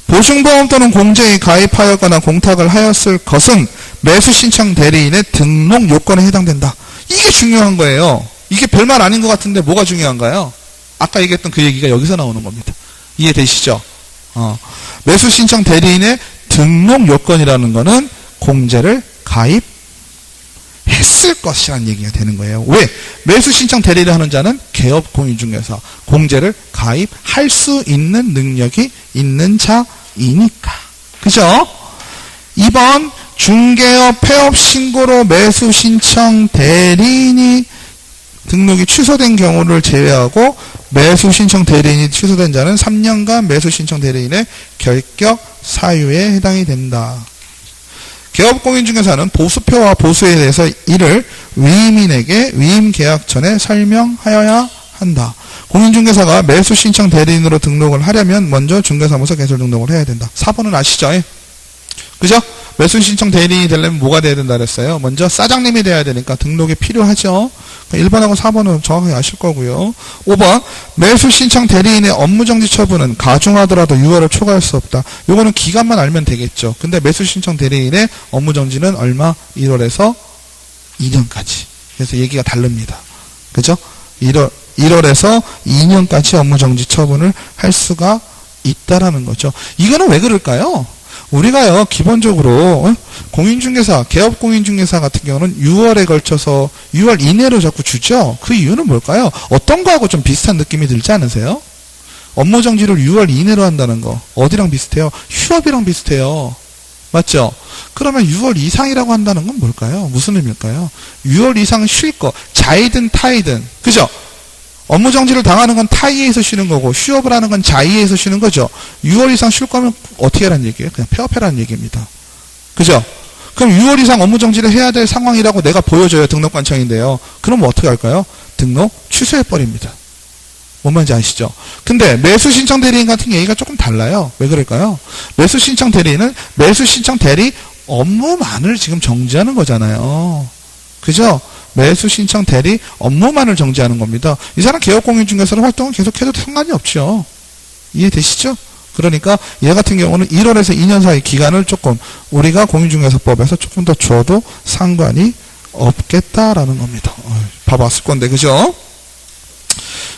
보증보험 또는 공제에 가입하였거나 공탁을 하였을 것은 매수신청 대리인의 등록 요건에 해당된다. 이게 중요한 거예요. 이게 별말 아닌 것 같은데 뭐가 중요한가요? 아까 얘기했던 그 얘기가 여기서 나오는 겁니다. 이해되시죠? 매수신청 대리인의 등록 요건이라는 거는 공제를 가입했을 것이라는 얘기가 되는 거예요. 왜? 매수신청 대리를 하는 자는 개업 공인중개사, 공제를 가입할 수 있는 능력이 있는 자이니까. 그죠? 2번 중개업 폐업 신고로 매수신청 대리인이 등록이 취소된 경우를 제외하고 매수신청 대리인이 취소된 자는 3년간 매수신청 대리인의 결격 사유에 해당이 된다. 개업공인중개사는 보수표와 보수에 대해서 이를 위임인에게 위임계약 전에 설명하여야 한다. 공인중개사가 매수신청 대리인으로 등록을 하려면 먼저 중개사무소 개설 등록을 해야 된다. 4번은 아시죠? 그죠? 매수신청 대리인이 되려면 뭐가 돼야 된다 그랬어요? 먼저 사장님이 돼야 되니까 등록이 필요하죠. 1번하고 4번은 정확하게 아실 거고요. 5번 매수신청 대리인의 업무정지 처분은 가중하더라도 6월을 초과할 수 없다. 요거는 기간만 알면 되겠죠. 근데 매수신청 대리인의 업무정지는 얼마? 1월에서 2년까지. 그래서 얘기가 다릅니다. 그죠? 1월에서 2년까지 업무정지 처분을 할 수가 있다라는 거죠. 이거는 왜 그럴까요? 우리가요, 기본적으로, 공인중개사, 개업공인중개사 같은 경우는 6월에 걸쳐서 6월 이내로 자꾸 주죠? 그 이유는 뭘까요? 어떤 거하고 좀 비슷한 느낌이 들지 않으세요? 업무정지를 6월 이내로 한다는 거. 어디랑 비슷해요? 휴업이랑 비슷해요. 맞죠? 그러면 6월 이상이라고 한다는 건 뭘까요? 무슨 의미일까요? 6월 이상 쉴 거. 자이든 타이든. 그죠? 업무정지를 당하는 건 타이에서 쉬는 거고 휴업을 하는 건 자이에서 쉬는 거죠. 6월 이상 쉴 거면 어떻게 하라는 얘기예요? 그냥 폐업해라는 얘기입니다. 그죠? 그럼 6월 이상 업무정지를 해야 될 상황이라고 내가 보여줘요. 등록관청인데요. 그럼 어떻게 할까요? 등록 취소해버립니다. 뭔 말인지 아시죠? 근데 매수신청 대리인 같은 얘기가 조금 달라요. 왜 그럴까요? 매수신청 대리인은 매수신청 대리 업무만을 지금 정지하는 거잖아요. 그죠? 매수신청 대리 업무만을 정지하는 겁니다. 이 사람 개업공인중개사로 활동은 계속해도 상관이 없죠. 이해되시죠? 그러니까 얘 같은 경우는 1월에서 2년 사이 기간을 조금 우리가 공인중개사법에서 조금 더 줘도 상관이 없겠다라는 겁니다. 봐봤을 건데 그죠?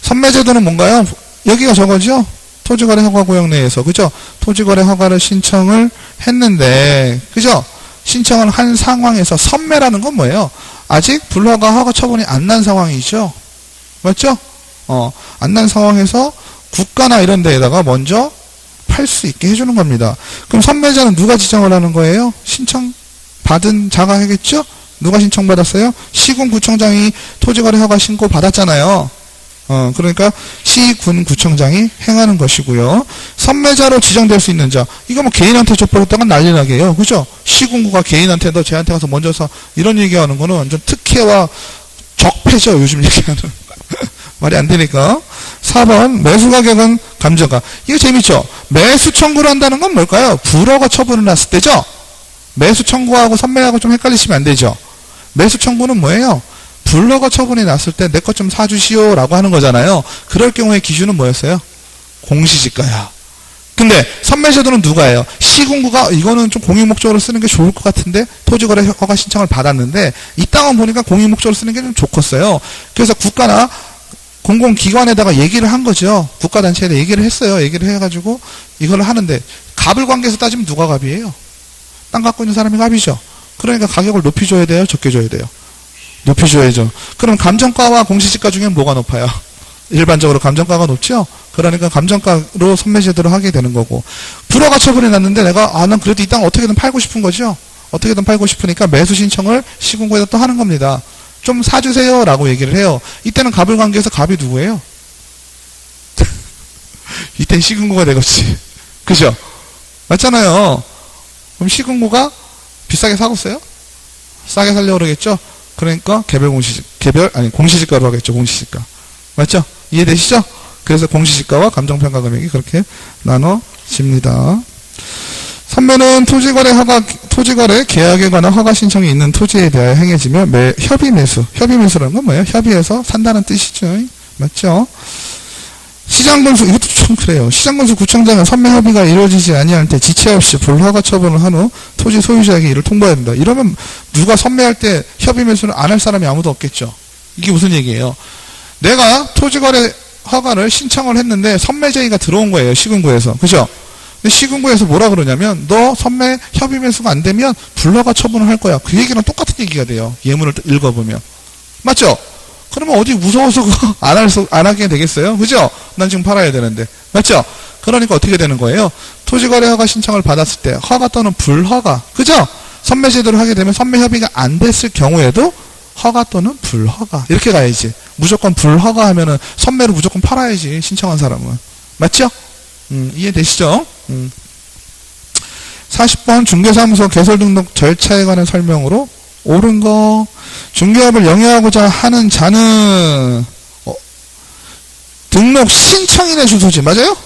선매제도는 뭔가요? 여기가 저거죠? 토지거래 허가 구역 내에서 그죠? 토지거래 허가를 신청을 했는데 그죠? 신청을 한 상황에서 선매라는 건 뭐예요? 아직 불허가 허가 처분이 안 난 상황이죠. 맞죠? 안 난 상황에서 국가나 이런 데에다가 먼저 팔 수 있게 해주는 겁니다. 그럼 선매자는 누가 지정을 하는 거예요? 신청 받은 자가 하겠죠? 누가 신청받았어요? 시군구청장이 토지거래 허가 신고 받았잖아요. 그러니까 시군구청장이 행하는 것이고요. 선매자로 지정될 수 있는 자. 이거 뭐 개인한테 줘버렸다가 난리 나게 해요. 그죠? 시군구가 개인한테 너 쟤한테 가서 먼저 사. 이런 얘기하는 거는 완전 특혜와 적폐죠. 요즘 얘기하는. 말이 안 되니까. 4번 매수가격은 감정가. 이거 재밌죠? 매수 청구를 한다는 건 뭘까요? 불허가 처분을 났을 때죠? 매수 청구하고 선매하고 좀 헷갈리시면 안 되죠? 매수 청구는 뭐예요? 불허가 처분이 났을 때 내 것 좀 사주시오 라고 하는 거잖아요. 그럴 경우에 기준은 뭐였어요? 공시지가야. 근데 선매제도는 누가예요? 시군구가 이거는 좀 공익목적으로 쓰는 게 좋을 것 같은데 토지거래 허가 신청을 받았는데 이 땅은 보니까 공익목적으로 쓰는 게 좀 좋겠어요. 그래서 국가나 공공기관에다가 얘기를 한 거죠. 국가단체에 얘기를 했어요. 얘기를 해가지고 이걸 하는데 갑을 관계에서 따지면 누가 갑이에요? 땅 갖고 있는 사람이 갑이죠. 그러니까 가격을 높이 줘야 돼요? 적게 줘야 돼요? 높이 줘야죠. 그럼 감정가와 공시지가 중에 뭐가 높아요? 일반적으로 감정가가 높죠? 그러니까 감정가로 선매제도를 하게 되는 거고 불허가 처분이 났는데 내가 난 그래도 이 땅 어떻게든 팔고 싶은 거죠? 어떻게든 팔고 싶으니까 매수 신청을 시군구에다 또 하는 겁니다. 좀 사주세요 라고 얘기를 해요. 이때는 갑을 관계해서 갑이 누구예요? 이때는 시군구가 되겠지. 그죠? 맞잖아요. 그럼 시군구가 비싸게 사겠어요? 싸게 살려고 그러겠죠? 그러니까 공시지가로 하겠죠. 공시지가. 맞죠? 이해되시죠? 그래서 공시지가와 감정평가 금액이 그렇게 나눠집니다. 선매는 토지거래 계약에 관한 허가 신청이 있는 토지에 대하여 행해지며 협의매수. 협의매수라는 건 뭐예요? 협의해서 산다는 뜻이죠. 맞죠? 시장건수, 이것도 좀 그래요. 시장건수 구청장은 선매 협의가 이루어지지 아니할 때 지체 없이 불허가 처분을 한 후 토지 소유자에게 이를 통보해야 된다. 이러면 누가 선매할 때 협의매수를 안 할 사람이 아무도 없겠죠. 이게 무슨 얘기예요? 내가 토지거래 허가를 신청을 했는데 선매제의가 들어온 거예요. 시군구에서. 그죠? 근데 시군구에서 뭐라 그러냐면 너 선매 협의매수가 안 되면 불허가 처분을 할 거야. 그 얘기랑 똑같은 얘기가 돼요. 예문을 읽어보면. 맞죠? 그러면 어디 무서워서 안 하게 되겠어요? 그죠? 난 지금 팔아야 되는데. 맞죠? 그러니까 어떻게 되는 거예요? 토지거래 허가 신청을 받았을 때 허가 또는 불허가. 그죠? 선매 제도를 하게 되면 선매 협의가 안 됐을 경우에도 허가 또는 불허가. 이렇게 가야지. 무조건 불허가 하면은 선매로 무조건 팔아야지. 신청한 사람은. 맞죠? 이해되시죠? 40번 중개사무소 개설 등록 절차에 관한 설명으로 옳은 거. 중개업을 영위하고자 하는 자는 등록 신청인의 주소지. 맞아요?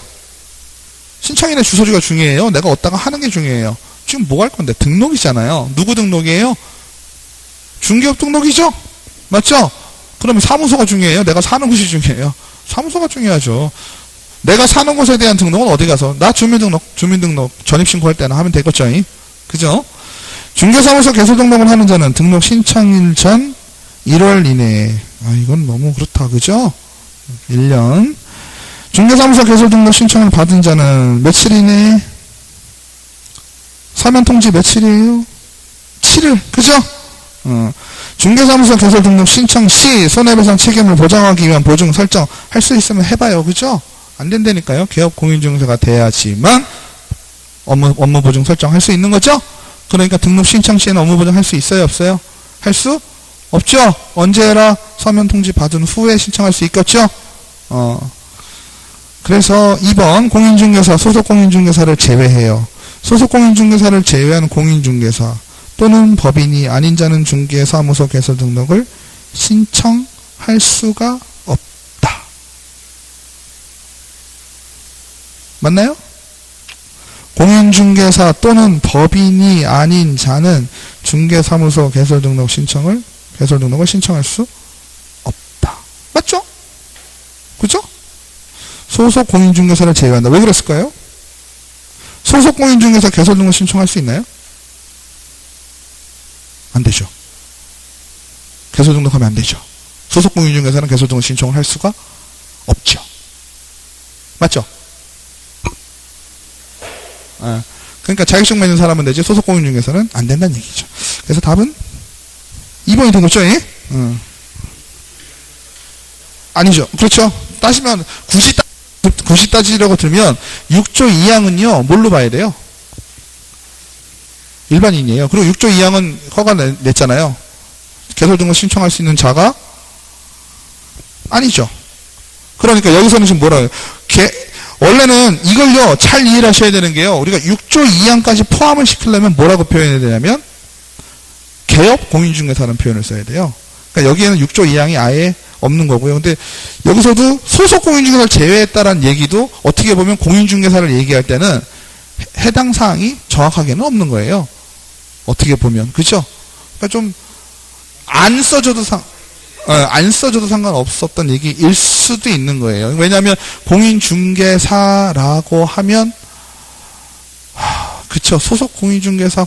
신청인의 주소지가 중요해요. 내가 어디다가 하는 게 중요해요. 지금 뭐 할 건데? 등록이잖아요. 누구 등록이에요? 중개업 등록이죠? 맞죠? 그러면 사무소가 중요해요? 내가 사는 곳이 중요해요? 사무소가 중요하죠. 내가 사는 곳에 대한 등록은 어디 가서? 나 주민등록 전입신고할 때나 하면 되겠죠? 그죠? 중개사무소 개설 등록을 하는 자는 등록 신청일 전 1월 이내에. 이건 너무 그렇다. 그죠? 1년. 중개사무소 개설 등록 신청을 받은 자는 며칠 이내에? 서면 통지 며칠이에요? 7일. 그죠? 중개사무소 개설 등록 신청 시 손해배상 책임을 보장하기 위한 보증 설정 할 수 있으면 해봐요. 그죠? 안 된다니까요. 개업 공인중개사가 돼야지만 업무 보증 설정할 수 있는 거죠? 그러니까 등록 신청 시에는 업무 보증 할 수 있어요? 없어요? 할 수 없죠? 언제 해라? 서면 통지 받은 후에 신청할 수 있겠죠? 그래서 2번 공인중개사, 소속 공인중개사를 제외해요. 소속 공인중개사를 제외한 공인중개사 또는 법인이 아닌 자는 중개사무소 개설 등록을 신청할 수가 없다. 맞나요? 공인중개사 또는 법인이 아닌 자는 중개사무소 개설 등록을 신청할 수 없다. 맞죠? 그죠? 소속 공인중개사를 제외한다. 왜 그랬을까요? 소속 공인중개사 개설 등록 신청할 수 있나요? 안 되죠. 개설 등록하면 안 되죠. 소속 공인중개사는 개설 등록 신청을 할 수가 없죠. 맞죠? 그러니까 자격증 맺는 사람은 되지 소속 공인중개사는 안 된다는 얘기죠. 그래서 답은 2번이 된 거죠? 아니죠. 그렇죠. 따시면 굳이 따지려고 들면 6조 2항은요 뭘로 봐야 돼요? 일반인이에요. 그리고 6조 2항은 허가 냈잖아요. 개설 등록 신청할 수 있는 자가 아니죠. 그러니까 여기서는 지금 뭐라 해요? 원래는 이걸요 잘 이해를 하셔야 되는 게요. 우리가 6조 2항까지 포함을 시키려면 뭐라고 표현해야 되냐면 개업 공인중개사라는 표현을 써야 돼요. 그러니까 여기에는 6조 2항이 아예 없는 거고요. 근데 여기서도 소속 공인중개사를 제외했다라는 얘기도 어떻게 보면 공인중개사를 얘기할 때는 해당 사항이 정확하게는 없는 거예요. 어떻게 보면. 그죠? 그러니까 좀 안 써줘도 상관없었던 얘기일 수도 있는 거예요. 왜냐하면 공인중개사라고 하면 그쵸. 소속 공인중개사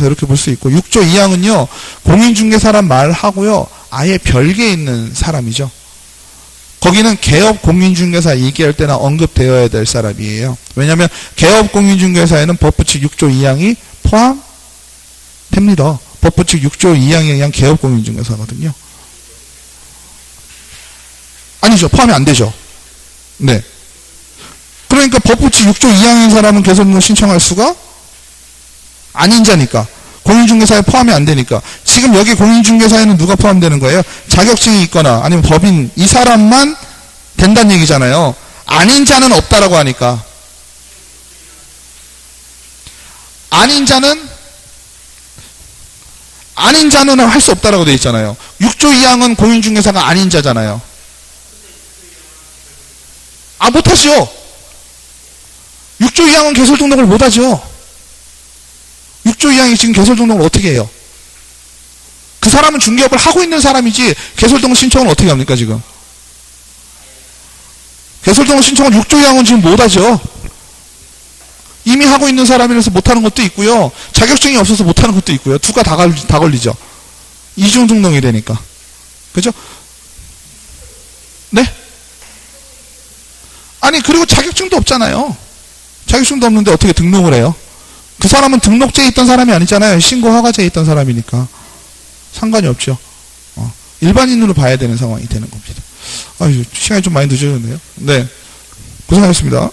이렇게 볼 수 있고 6조 2항은요. 공인중개사란 말하고요. 아예 별개에 있는 사람이죠. 거기는 개업 공인중개사 얘기할 때나 언급되어야 될 사람이에요. 왜냐하면 개업 공인중개사에는 법부칙 6조 2항이 포함됩니다. 법부칙 6조 2항에 의한 개업 공인중개사거든요. 아니죠. 포함이 안 되죠. 네. 그러니까 법부칙 6조 2항인 사람은 개설 등록 신청할 수가 아닌 자니까. 공인중개사에 포함이 안 되니까. 지금 여기 공인중개사에는 누가 포함되는 거예요? 자격증이 있거나 아니면 법인 이 사람만 된다는 얘기잖아요. 아닌 자는 없다라고 하니까. 아닌 자는 아닌 자는 할 수 없다라고 되어 있잖아요. 6조 이항은 공인중개사가 아닌 자잖아요. 아, 못하죠. 6조 이항은 개설 등록을 못하죠. 6조 이항이 지금 개설 등록을 어떻게 해요? 그 사람은 중개업을 하고 있는 사람이지 개설 등록 신청을 어떻게 합니까 지금? 개설 등록 신청은 6조 이항은 지금 못하죠. 이미 하고 있는 사람이라서 못하는 것도 있고요. 자격증이 없어서 못하는 것도 있고요. 두가 다 걸리죠. 이중 등록이 되니까. 그죠? 네? 아니, 그리고 자격증도 없잖아요. 자격증도 없는데 어떻게 등록을 해요? 그 사람은 등록제에 있던 사람이 아니잖아요. 신고 허가제에 있던 사람이니까. 상관이 없죠. 일반인으로 봐야 되는 상황이 되는 겁니다. 시간이 좀 많이 늦어졌네요. 네. 고생하셨습니다.